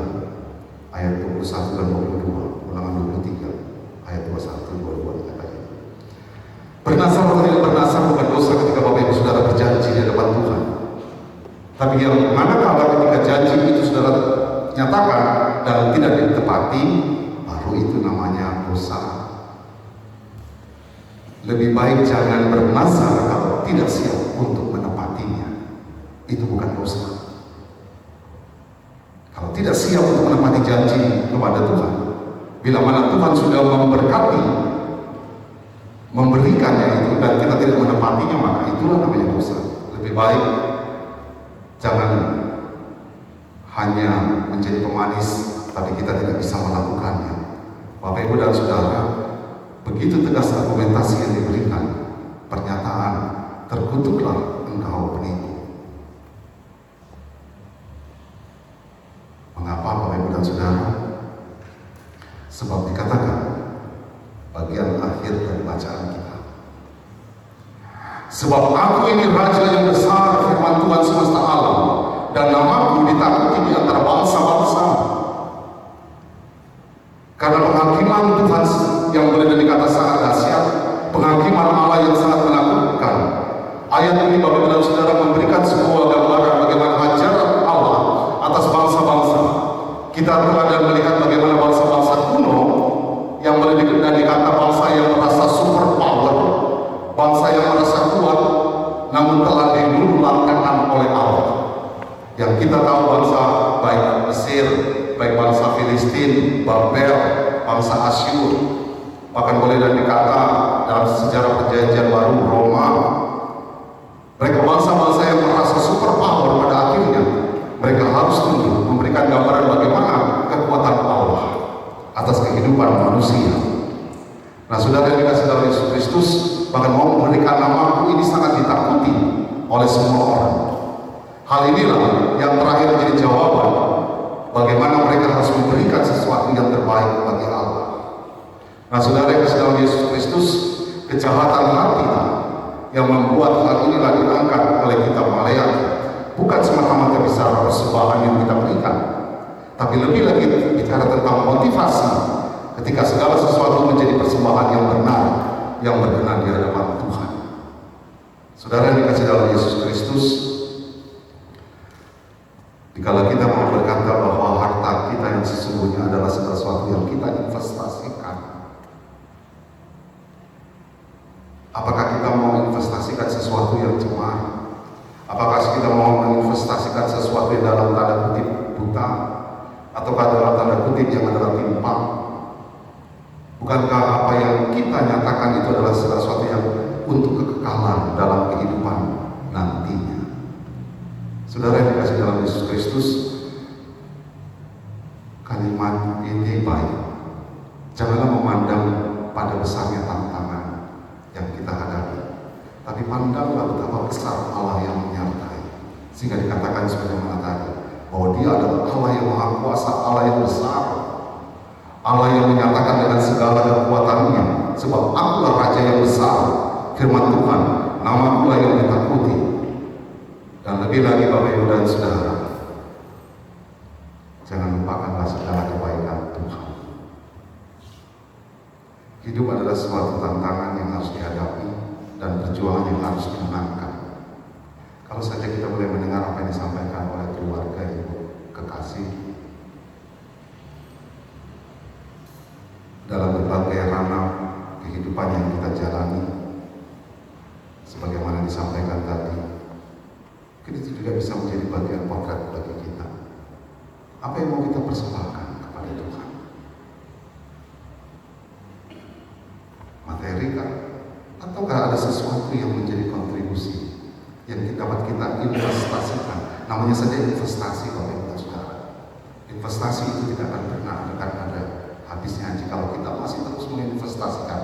ayat 21 dan 22. Ulangan 23 ayat 21 22 katanya. Bernazar atau tidak bernazar bukan dosa ketika Bapak Ibu Saudara berjanji di hadapan Tuhan. Tapi yang manakala ketika janji itu Saudara nyatakan dan tidak ditepati, baru itu namanya dosa. Lebih baik jangan bernazar kalau tidak siap untuk menepatinya. Itu bukan dosa. Kalau tidak siap untuk menepati janji kepada Tuhan, bila mana Tuhan sudah memberkati, memberikannya itu, dan kita tidak menepatinya, maka itulah namanya dosa. Lebih baik jangan hanya menjadi pemanis, tapi kita tidak bisa melakukannya. Bapak Ibu dan Saudara, begitu tegas argumentasi yang diberikan, pernyataan, terkutuklah engkau penipu. Mengapa Bapak Ibu dan Saudara? Sebab dikatakan bagian akhir dari bacaan kita, sebab aku ini raja yang besar, firman Tuhan semesta alam, dan namaku ditakuti di antara bangsa-bangsa. Karena penghakiman Tuhan yang boleh dikata sangat dahsyat, penghakiman Allah yang sangat menakutkan. Ayat ini Bapak Ibu dan Saudara memberikan sebuah gambaran bagaimana ajaran Allah atas bangsa-bangsa. Kita telah dan melihat bagaimana bangsa-bangsa kuno yang boleh dari kata bangsa yang merasa super power, bangsa yang merasa kuat, namun telah diluluhlankan oleh Allah. Yang kita tahu bangsa baik Mesir, baik bangsa Filistin, Babel, bangsa Asyur, bahkan boleh dan dikata dalam sejarah perjanjian baru Roma, mereka bangsa-bangsa yang merasa super power pada akhirnya mereka harus tunduk, memberikan gambaran bagaimana kekuatan Allah atas kehidupan manusia. Nah, saudara yang dikasih dalam Yesus Kristus bahkan mau memberikan namaku ini sangat ditakuti oleh semua orang. Hal inilah yang terakhir menjadi jawaban bagaimana mereka harus memberikan sesuatu yang terbaik bagi Allah. Nah, saudara yang dikasih dalam Yesus Kristus, kejahatan hati yang membuat hal inilah diangkat oleh kitab Maleakhi bukan semata-mata bicara persembahan yang kita berikan, tapi lebih lagi bicara tentang motivasi ketika segala sesuatu menjadi persembahan yang benar, yang berkenan di hadapan Tuhan. Saudara yang dikasih dalam Yesus Kristus, dikala kita mau berkata bahwa harta kita yang sesungguhnya adalah sesuatu yang kita investasikan, apakah kita mau investasikan sesuatu yang cemar? Apakah kita mau menginvestasikan sesuatu yang dalam tanda kutip buta, ataukah dalam tanda kutip yang adalah timpang? Bukankah apa yang kita nyatakan itu adalah sesuatu yang untuk kekekalan dalam kehidupan nantinya? Saudara yang dikasih dalam Yesus Kristus, kalimat ini baik. Janganlah memandang pada besarnya tantangan yang kita hadapi, tapi pandanglah betapa besar Allah yang menyertai, sehingga dikatakan sebagaimana tadi bahwa Dia adalah Allah yang Maha Kuasa, Allah yang besar, Allah yang menyatakan dengan segala kekuatannya, sebab Akulah Raja yang besar, firman Tuhan, nama-Akulah yang ditakuti. Dan lebih lagi Bapak Ibu dan Saudara, jangan lupakanlah segala kebaikan Tuhan. Hidup adalah suatu tantangan yang harus dihadapi dan perjuangan yang harus dimenangkan. Kalau saja kita boleh mendengar apa yang disampaikan oleh keluarga Ibu kekasih dalam berbagai ranah kehidupan yang kita jalani, sebagaimana disampaikan tadi, itu juga bisa menjadi bagian potret bagi kita. Apa yang mau kita persembahkan kepada Tuhan? Materi kah? Ataukah ada sesuatu yang menjadi kontribusi yang dapat kita investasikan? Namanya saja investasi, Bapak Ibu Saudara. Investasi itu tidak akan pernah ada habisnya jika kita masih terus menginvestasikan,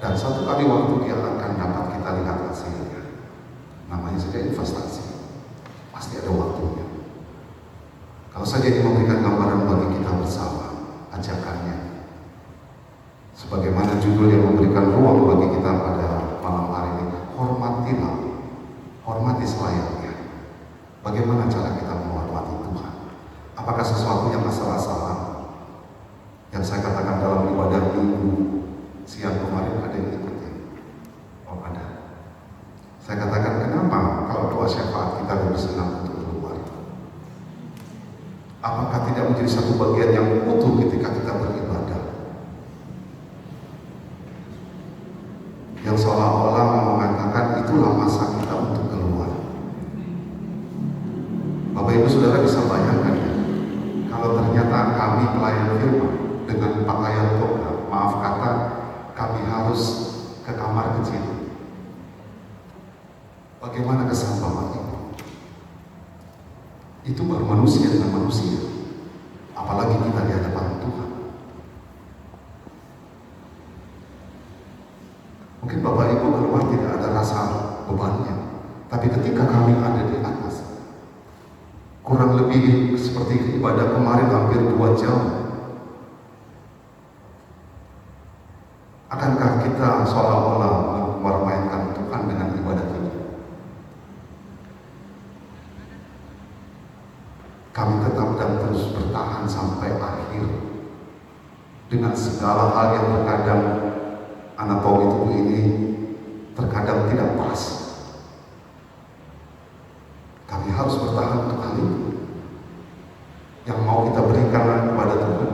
dan satu kali waktu dia akan dapat kita lihat hasilnya. Namanya saja investasi, pasti ada waktunya. Kalau saja dia memberikan gambaran bagi kita bersama, ajakannya sebagaimana judul yang memberikan ruang bagi kita pada malam hari ini, hormatilah, hormati selayaknya. Bagaimana cara kita menghormati Tuhan? Apakah sesuatu yang asal-asalan? Yang saya katakan dalam ibadah minggu siang kemarin, ada yang ikutnya? Oh, ada. Saya katakan, kenapa kalau doa syafaat kita lebih senang untuk keluar? Apakah tidak menjadi satu bagian yang utuh ketika kita beribadah? Yang seolah-olah mengatakan itulah masa kita untuk keluar. Bapak Ibu Saudara bisa bayangkan ya, kalau ternyata kami pelayan firman dengan pakaian toga, maaf kata, kami harus ke kamar kecil. Bagaimana kesan Bapak Ibu? Itu baru manusia dengan manusia, apalagi kita di hadapan Tuhan. Mungkin Bapak Ibu keluar tidak ada rasa bebannya, tapi ketika kami ada di atas, kurang lebih seperti ibadah kemarin hampir 2 jam, akankah kita seolah-olah mempermainkan Tuhan dengan ibadah kita? Kami tetap dan terus bertahan sampai akhir dengan segala hal yang terkadang anatomi tubuh ini terkadang tidak pas. Kami harus bertahan untuk hal itu yang mau kita berikan kepada Tuhan.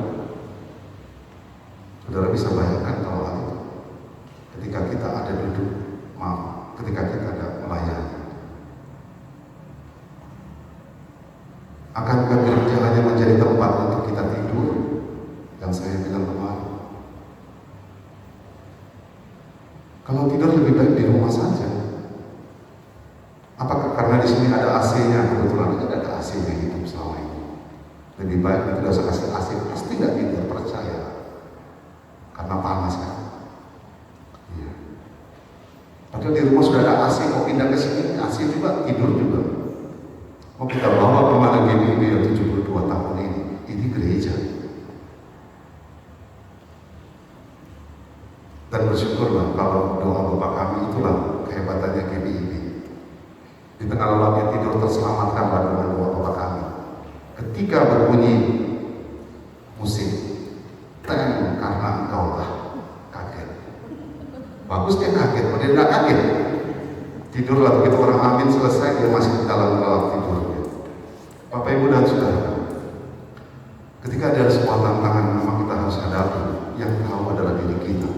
Saudara bisa terbayangkan kalau hal itu. Ketika kita ada duduk, ketika kita ada melayani. Akankah gereja hanya menjadi tempat untuk kita tidur? Yang saya bilang kemarin. Kalau tidur lebih baik di rumah saja. Apakah karena di sini ada AC-nya? Kebetulan tidak ada AC-nya hidup selama ini. Lebih baik tidak usah kasih AC, pasti tidak tidur, percaya. Karena panas kan. Iya. Padahal di rumah sudah ada AC, mau pindah ke sini AC juga, tidur juga. Mau kita bawa kemana GBIB yang 72 tahun ini gereja. Dan bersyukurlah kalau doa Bapak kami itulah kehebatannya GBIB. Di tengah lelapnya tidur terselamatkanlah dengan doa Bapak kami. Ketika berbunyi musik, karena engkau lah, kaget. Bagus dia kaget, padahal dia tidak kaget. Tidurlah, begitu orang amin selesai, dia masih di dalam lelap tidurnya. Bapak Ibu dan Saudara, ketika ada sebuah tantangan memang kita harus hadapi, yang tahu adalah diri kita.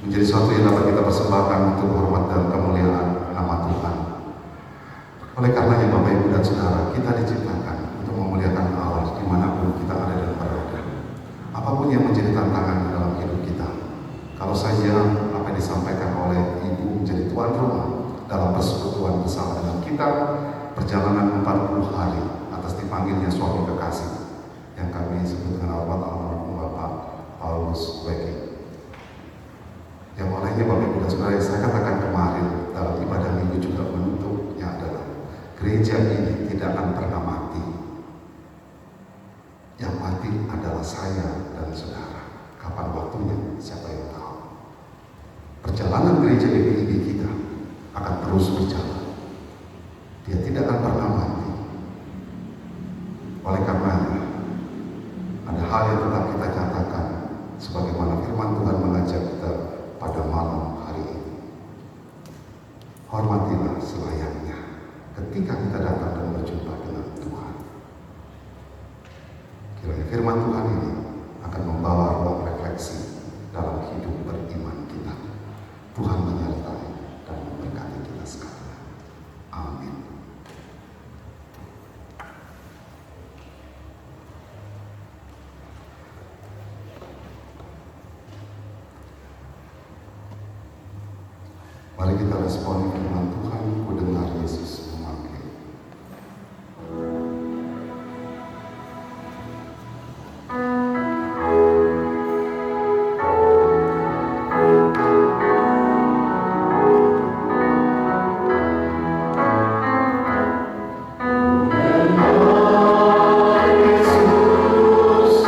Menjadi suatu yang dapat kita persembahkan untuk hormat dan kemuliaan nama Tuhan. Oleh karenanya Bapak Ibu dan Saudara, kita diciptakan untuk memuliakan Allah dimanapun kita ada dan berada. Apapun yang menjadi tantangan dalam hidup kita, kalau saja apa yang disampaikan oleh Ibu menjadi tuan rumah dalam persekutuan bersama dengan kita, perjalanan 40 hari atas dipanggilnya suami kekasih yang kami sebut dengan almarhum Bapak Paulus Weki. Yang olehnya Bapak Ibu dan Saudara, saya katakan kemarin dalam ibadah minggu juga menutupnya adalah gereja ini tidak akan pernah mati. Yang mati adalah saya dan saudara. Kapan waktunya, siapa yang tahu. Perjalanan gereja GBIB kita akan terus berjalan. Dia tidak akan pernah mati. Oleh karenanya, ada hal yang tetap kita nyatakan sebagaimana firman Tuhan mengajak kita pada malam hari ini. Hormatilah selayaknya ketika kita datang dan berjumpa dengan Tuhan. Kiranya firman Tuhan ini akan membawa ruang refleksi dalam hidup beriman kita. Tuhan menyertai dan memberkati kita sekalian. Amin. Mari kita respon firman Tuhan. Ku dengar Yesus memanggil. Yesus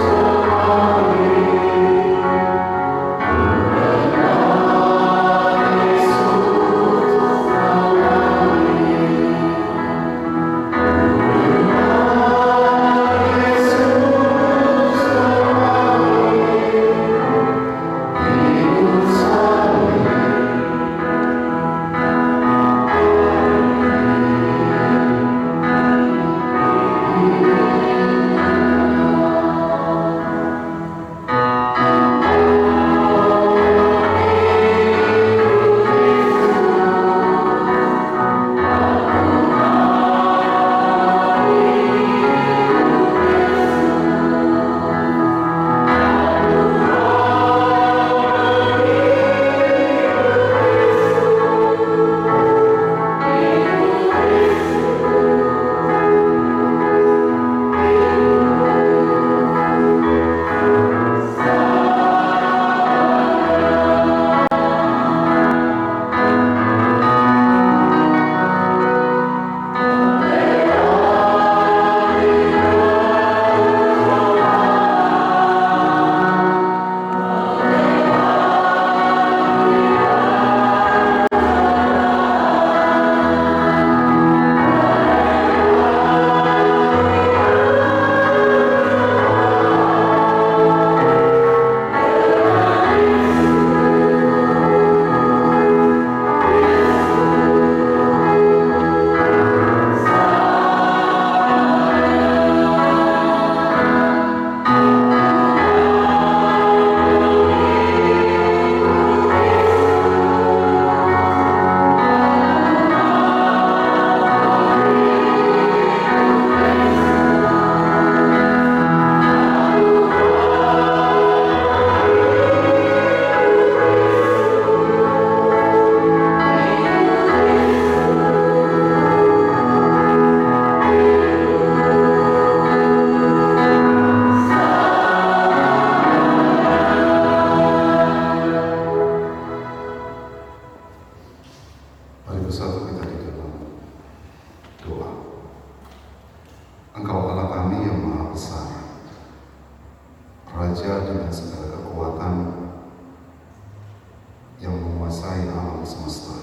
yang menguasai alam semesta.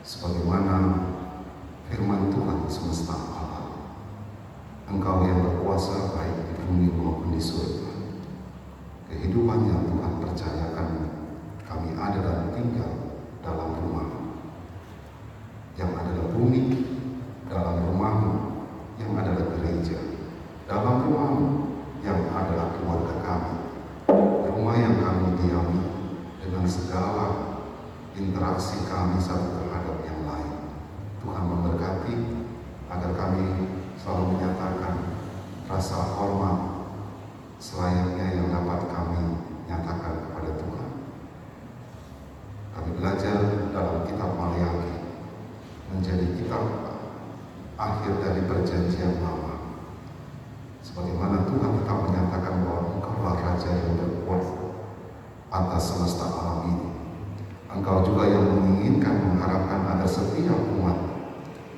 Sebagaimana firman Tuhan semesta alam, Engkau yang berkuasa baik di bumi maupun di surga. Kehidupan yang Tuhan percayakan kami ada dan tinggal dalam rumah yang adalah bumi, dalam rumahmu yang adalah gereja, dalam rumahmu yang adalah keluarga kami, rumah yang kami diami dengan segala interaksi kami satu terhadap yang lain. Tuhan memberkati agar kami selalu menyatakan rasa hormat selayaknya yang dapat kami nyatakan kepada Tuhan. Kami belajar dalam kitab Maleakhi, menjadi kitab akhir dari perjanjian lama. Sebagaimana Tuhan tetap menyatakan bahwa Engkaulah Raja yang berkuasa atas semesta alam ini. Engkau juga yang menginginkan, mengharapkan agar setiap umat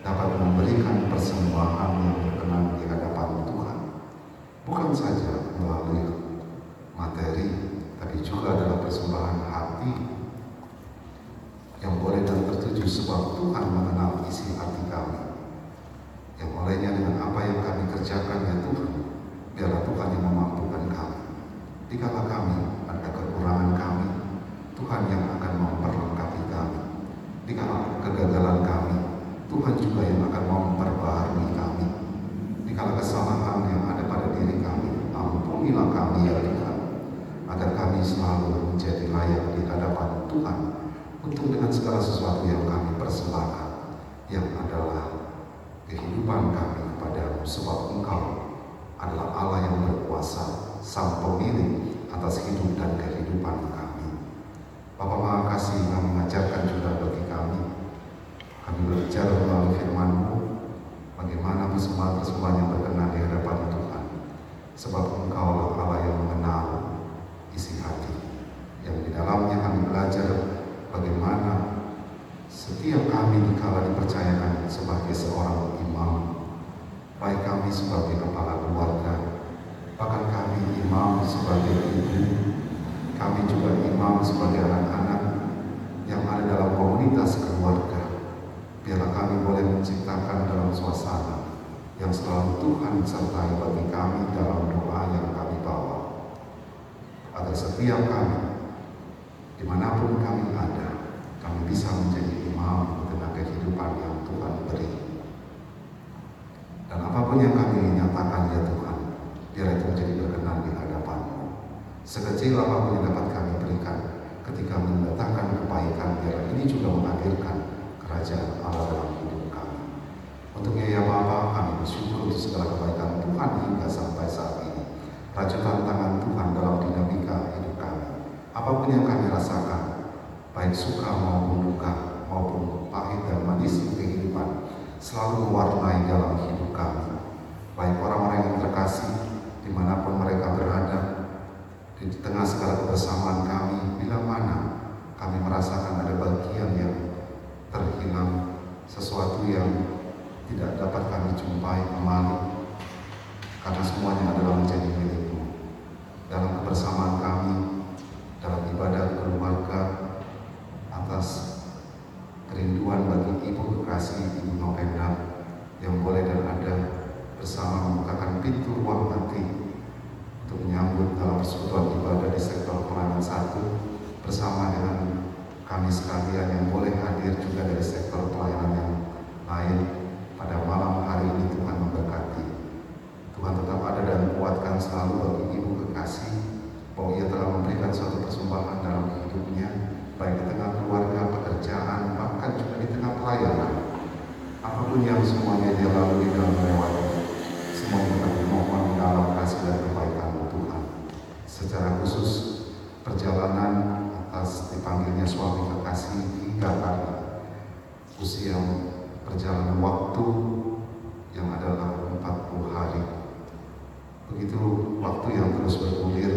dapat memberikan persembahan yang berkenan di hadapan Tuhan. Bukan saja melalui materi, tapi juga adalah persembahan hati yang boleh dan tertuju sebab Tuhan mengenal isi hati kami. Yang olehnya dengan apa yang kami kerjakan ya Tuhan, biarlah Tuhan yang memampukan kami. Dikala kami ada kekurangan kami, Tuhan yang akan memperlengkapi kami. Dikala kegagalan kami, Tuhan juga yang akan memperbaharui kami. Dikala kesalahan yang ada pada diri kami, ampunilah kami ya Tuhan, agar kami selalu menjadi layak di hadapan Tuhan untuk dengan segala sesuatu yang kami persembahkan, yang adalah kehidupan kami kepadamu, sebab Engkau adalah Allah yang berkuasa, Sang Pemilik atas hidup dan kehidupan kami. Bapa Maha Kasih yang mengajarkan juga bagi kami belajar melalui firman-Mu bagaimana persembahan-persembahan yang berkenan di hadapan Tuhan, sebab Engkaulah Allah yang mengenal isi hati, yang di dalamnya kami belajar bagaimana setiap kami dikala dipercayakan sebagai seorang imam, baik kami sebagai kepala keluarga, bahkan kami imam sebagai ibu, kami juga imam sebagai anak-anak yang ada dalam komunitas keluarga. Biarlah kami boleh menciptakan dalam suasana yang selalu Tuhan sertai bagi kami dalam doa yang kami bawa, agar setiap kami dimanapun kami ada, kami bisa menjadi imam di tengah kehidupan yang Tuhan beri. Dan apapun yang kami nyatakan ya Tuhan, biar itu menjadi berkenan di hadapan-Mu. Sekecil apapun yang dapat kami berikan ketika mendatangkan kebaikan, biar ini juga menghadirkan kerajaan Allah dalam hidup kami. Untuknya ya Bapa, kami bersyukur untuk segala kebaikan Tuhan hingga sampai saat ini. Rajutan tangan Tuhan dalam dinamika hidup kami. Apapun yang kami rasakan, baik suka maupun duka, maupun pahit dan manis kehidupan, selalu mewarnai dalam hidup kami. Baik orang-orang yang terkasih, dimanapun mereka berada, di tengah segala kebersamaan kami, bila mana kami merasakan ada bagian yang terhilang, sesuatu yang tidak dapat kami jumpai kembali, karena semuanya adalah menjadi milik-Mu. Dalam kebersamaan kami, dalam ibadah keluarga, atas kerinduan bagi Ibu Kekasih, Ibu Novena, yang boleh dan ada bersama membukakan pintu ruang hati untuk menyambut dalam persekutuan ibadah di sektor pelayanan 1 bersama dengan kami sekalian yang boleh hadir juga dari sektor pelayanan yang lain. Pada malam hari ini Tuhan memberkati. Tuhan tetap ada dan kuatkan selalu bagi Ibu Kekasih, bahwa ia telah memberikan suatu persembahan dalam hidupnya, baik di tengah keluarga, pekerjaan, bahkan juga di tengah pelayanan. Apapun yang semuanya dia lalui dan melewati, semuanya kami mohon dalam kasih dan kebaikan Tuhan. Secara khusus perjalanan atas dipanggilnya suami kekasih hingga kali usia perjalanan waktu yang adalah 40 hari. Begitu waktu yang terus bergulir,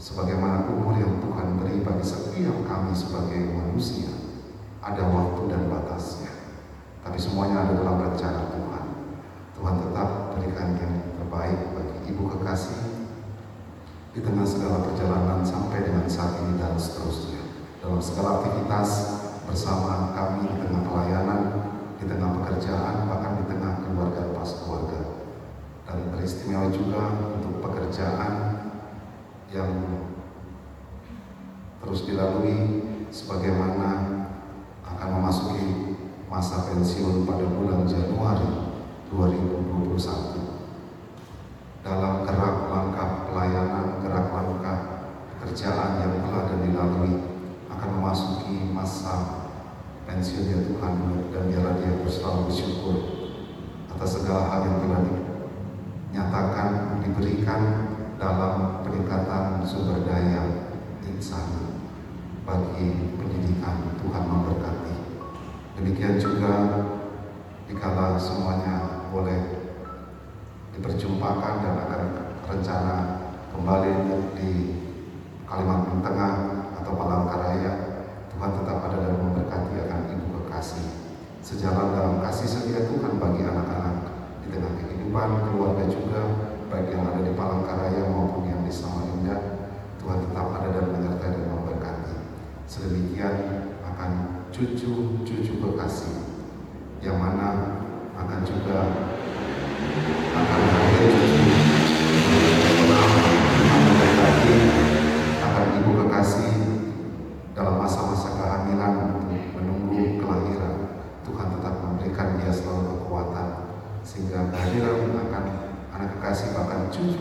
sebagaimana umur yang Tuhan beri bagi setiap kami sebagai manusia, ada waktu dan batasnya. Tapi semuanya ada dalam rencana Tuhan. Tuhan tetap berikan yang terbaik bagi Ibu Kekasih di tengah segala perjalanan sampai dengan saat ini dan seterusnya. dalam segala aktivitas bersama kami di tengah pelayanan, di tengah pekerjaan, bahkan di tengah keluarga lepas keluarga. Dan beristimewa juga untuk pekerjaan yang terus dilalui sebagaimana akan memasuki masa pensiun pada bulan Januari 2021. Dalam gerak langkah pelayanan, gerak langkah pekerjaan yang telah dan dilalui akan memasuki masa pensiun ya Tuhan, dan biarlah dia selalu bersyukur atas segala hal yang telah dinyatakan, diberikan dalam peningkatan sumber daya insan bagi pendidikan. Tuhan memberkati. Demikian juga dikala semuanya boleh diperjumpakan dan akan rencana kembali di Kalimantan Tengah atau Palangkaraya, Tuhan tetap ada dan memberkati akan ibu kekasih, sejalan dalam kasih setia Tuhan bagi anak-anak di tengah kehidupan keluarga juga, baik yang ada di Palangkaraya maupun yang di Samarinda. Tuhan tetap ada dan menyertai dan memberkati. Sedemikian akan cucu-cucu kekasih yang mana akan juga akan hadir cucu memberkati akan ibu kekasih dalam masa-masa kehamilan untuk menunggu kelahiran. Tuhan tetap memberikan dia selalu kekuatan sehingga kehadiran akan anak kekasih bahkan cucu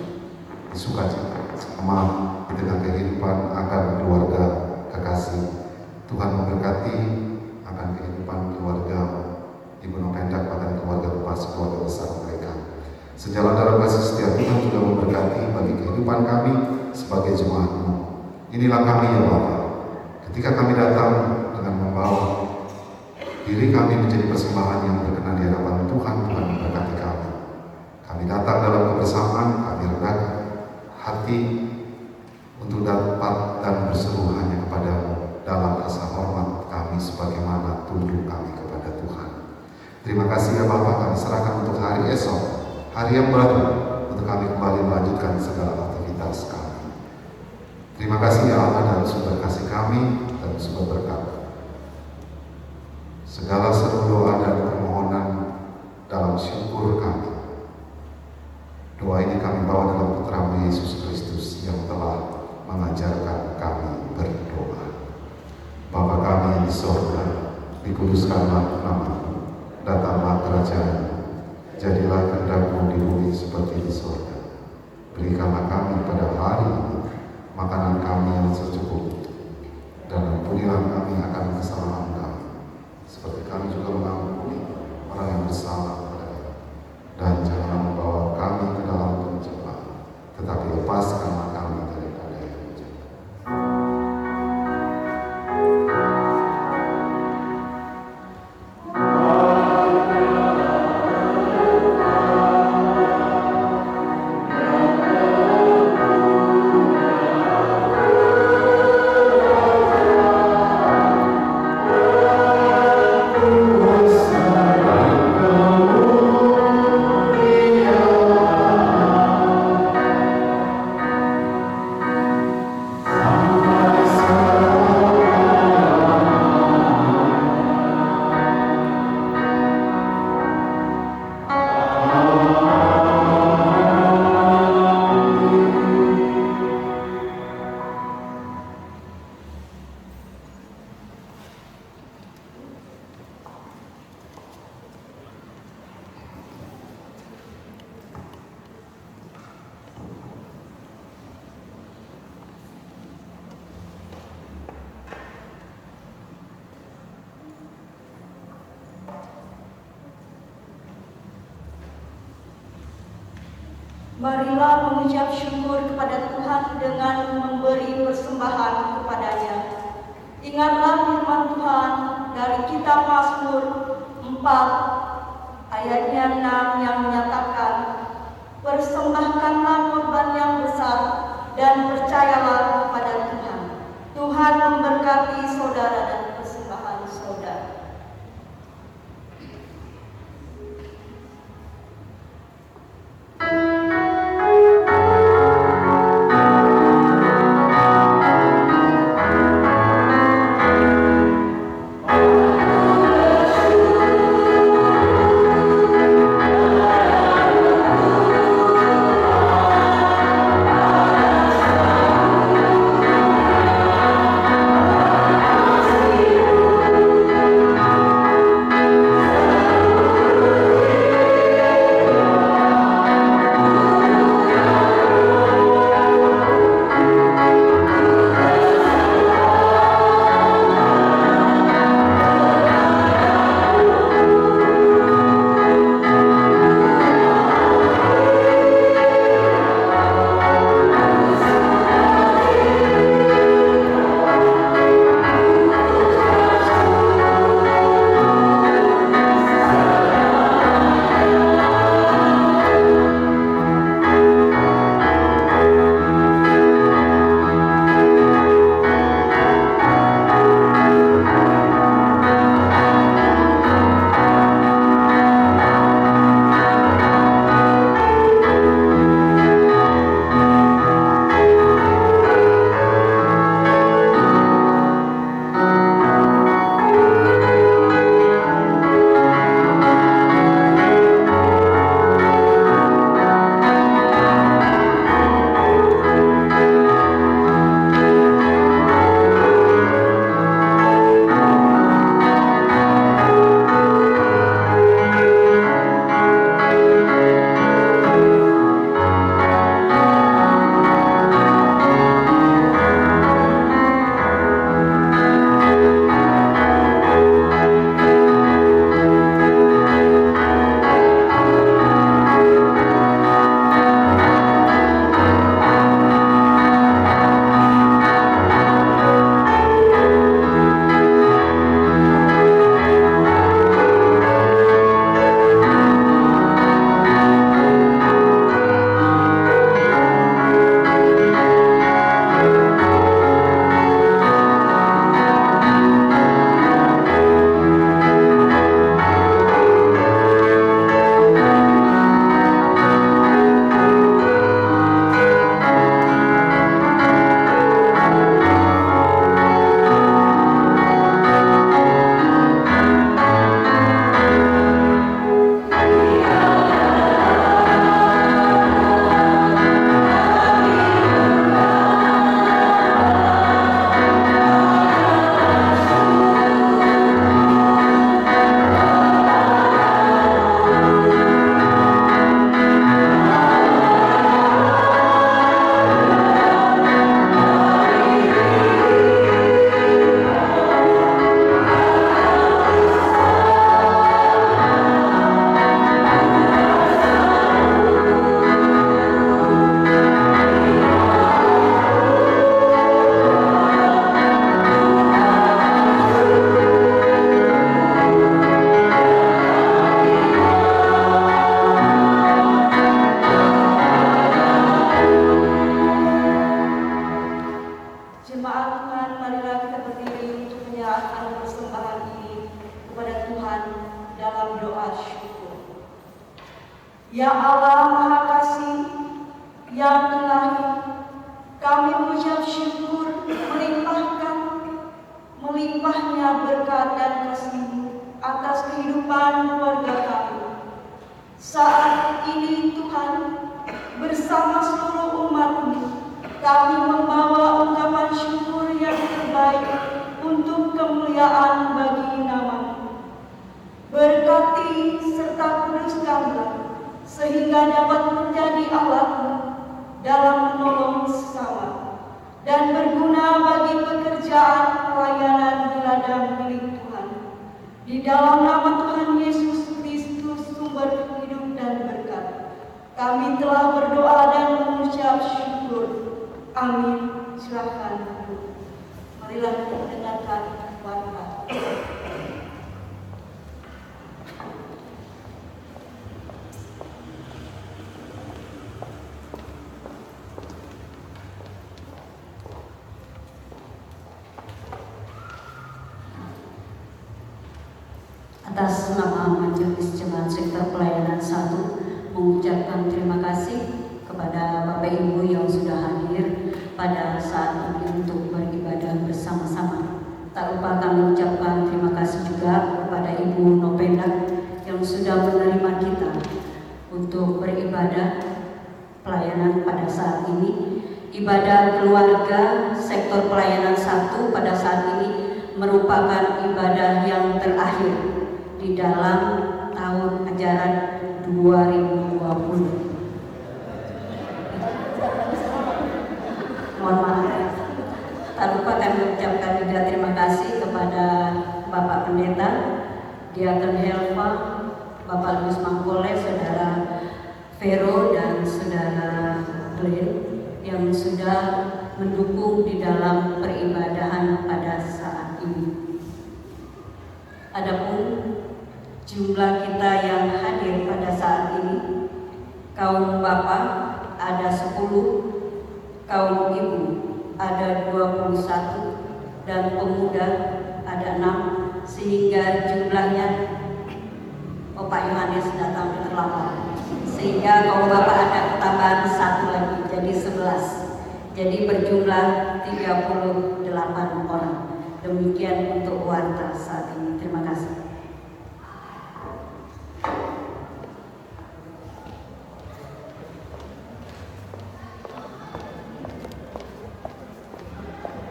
disukacita sama di tengah kehidupan akan keluarga kekasih. Tuhan memberkati akan kehidupan keluarga Ibu Nopendak, bahkan keluarga lepas, keluarga besar mereka. Sejalan dalam kasih setia Tuhan juga memberkati bagi kehidupan kami sebagai jemaat-Mu. Inilah kami ya Bapa. Ketika kami datang dengan membawa diri kami menjadi persembahan yang berkenan di hadapan Tuhan, Tuhan memberkati kami. Kami datang dalam kebersamaan, kami rendahkan hati untuk dapat dan berseru hanya kepada-Mu dalam rasa hormat kami sebagaimana tunduk kami kepada Tuhan. Terima kasih ya Bapa, kami serahkan untuk hari esok, hari yang baru, untuk kami kembali melanjutkan segala aktivitas kami. Terima kasih ya Allah dan sumber kasih kami dan sumber berkat. Segala seru doa dan permohonan dalam syukur kami. Doa ini kami bawa dalam putra-Mu Yesus Kristus yang telah mengajarkan kami berdoa. Bapa kami yang di sorga, dikuduskanlah nama-Mu, datanglah kerajaan-Mu, jadilah kehendak-Mu di bumi seperti di sorga. Berikanlah kami pada hari ini makanan kami yang secukupnya, dan ampunilah kami akan kesalahan kami, seperti kami juga mengampuni orang yang bersalah kepada kami. Dan janganlah membawa kami ke dalam pencobaan, tetapi lepaskanlah kami daripada yang jahat. Marilah mengucap syukur kepada Tuhan dengan memberi persembahan kepada-Nya. Ingatlah firman Tuhan dari kitab Mazmur 4 ayatnya 6 yang menyatakan, persembahkanlah korban yang besar dan percayalah kepada Tuhan. Tuhan memberkati saudara dan persembahan saudara. marilah kita berdiri untuk menyerahkan persembahan ini kepada Tuhan dalam doa syukur. Ya Allah Maha Kasih, yang ilahi, kami mengucap syukur melimpahnya berkat dan kasih-Mu atas kehidupan keluarga kami. Saat ini Tuhan, bersama seluruh umat-Mu, kami membawa ungkapan syukur yang terbaik untuk kemuliaan bagi nama-Mu. Berkati serta kuduskanlah sehingga dapat menjadi alat-Mu dalam menolong sesama dan berguna bagi pekerjaan pelayanan di ladang milik Tuhan. Di dalam nama Tuhan Yesus Kristus, sumber hidup dan berkat, kami telah berdoa dan mengucap syukur. Amin. Silakan duduk. Marilah kita mendengarkan warta. Atas nama Majelis Jemaat Sektor Pelayanan 1 mengucapkan terima kasih kepada Bapak Ibu yang sudah hadir pada saat ini untuk beribadah bersama-sama. Tak lupa kami ucapkan terima kasih juga kepada Ibu Nopenda yang sudah menerima kita untuk beribadah pelayanan pada saat ini. Ibadah keluarga sektor pelayanan 1 pada saat ini merupakan ibadah yang terakhir di dalam tahun ajaran 2020. Mohon maaf. Tak lupa kami ucapkan juga terima kasih kepada Bapak Pendeta, Diakon Helva, Bapak Luis Mangkole, Saudara Vero dan Saudara Glenn yang sudah mendukung di dalam peribadahan pada saat ini. Adapun jumlah kita yang hadir pada saat ini, kaum bapak ada 10, kaum ibu ada 21, dan pemuda ada 6, sehingga jumlahnya Pak Yohanes datang terlambat, sehingga kaum bapak ada tambahan 1 lagi, jadi 11. Jadi berjumlah 38 orang. Demikian untuk warta saat ini. Terima kasih.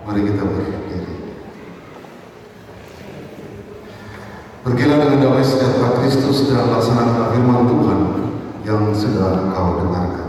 Mari kita berdiri. Pergilah dengan damai sejahtera Kristus dan laksanakan firman Tuhan yang sudah engkau dengarkan.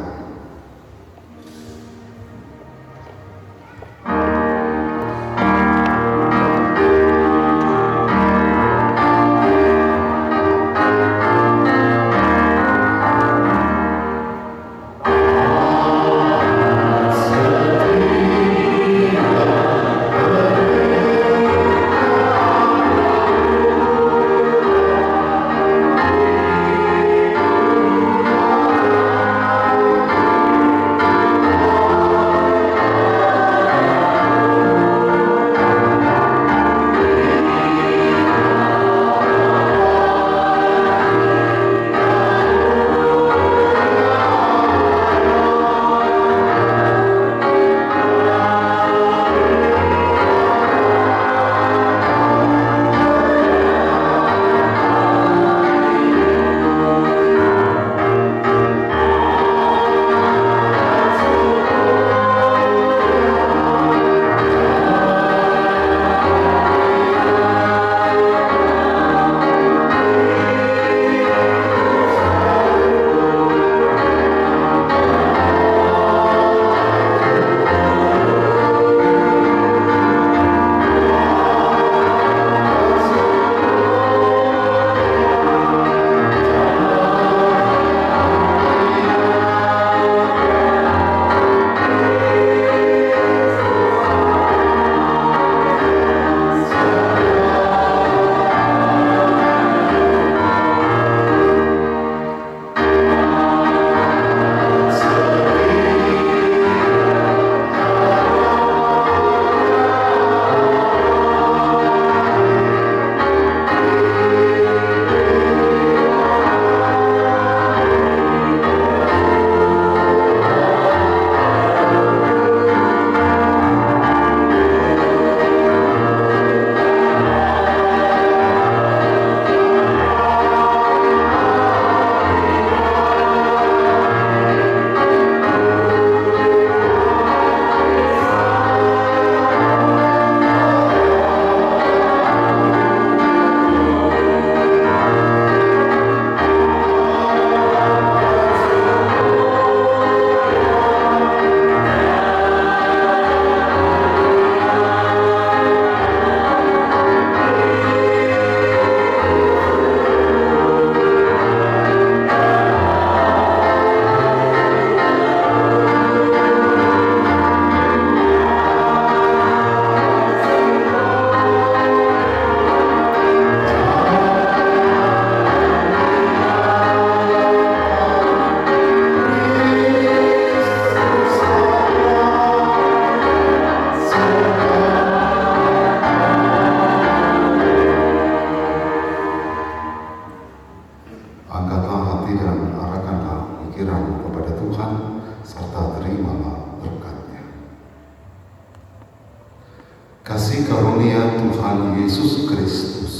karunia Tuhan Yesus Kristus,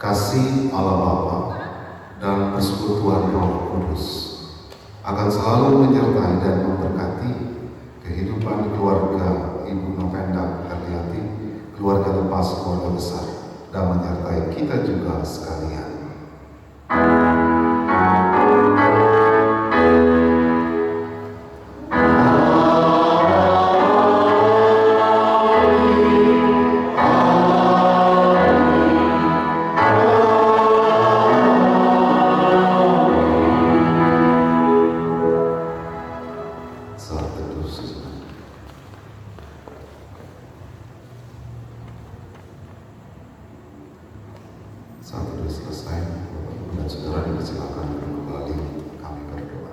kasih Allah Bapa, dan persekutuan Roh Kudus akan selalu menyertai dan memberkati kehidupan keluarga Ibu Novenda Herliati, keluarga lepas keluarga besar, dan menyertai kita juga sekalian. Saat sudah selesai, Bapak Ibu dan Saudara dipersilakan kembali, kami berdoa.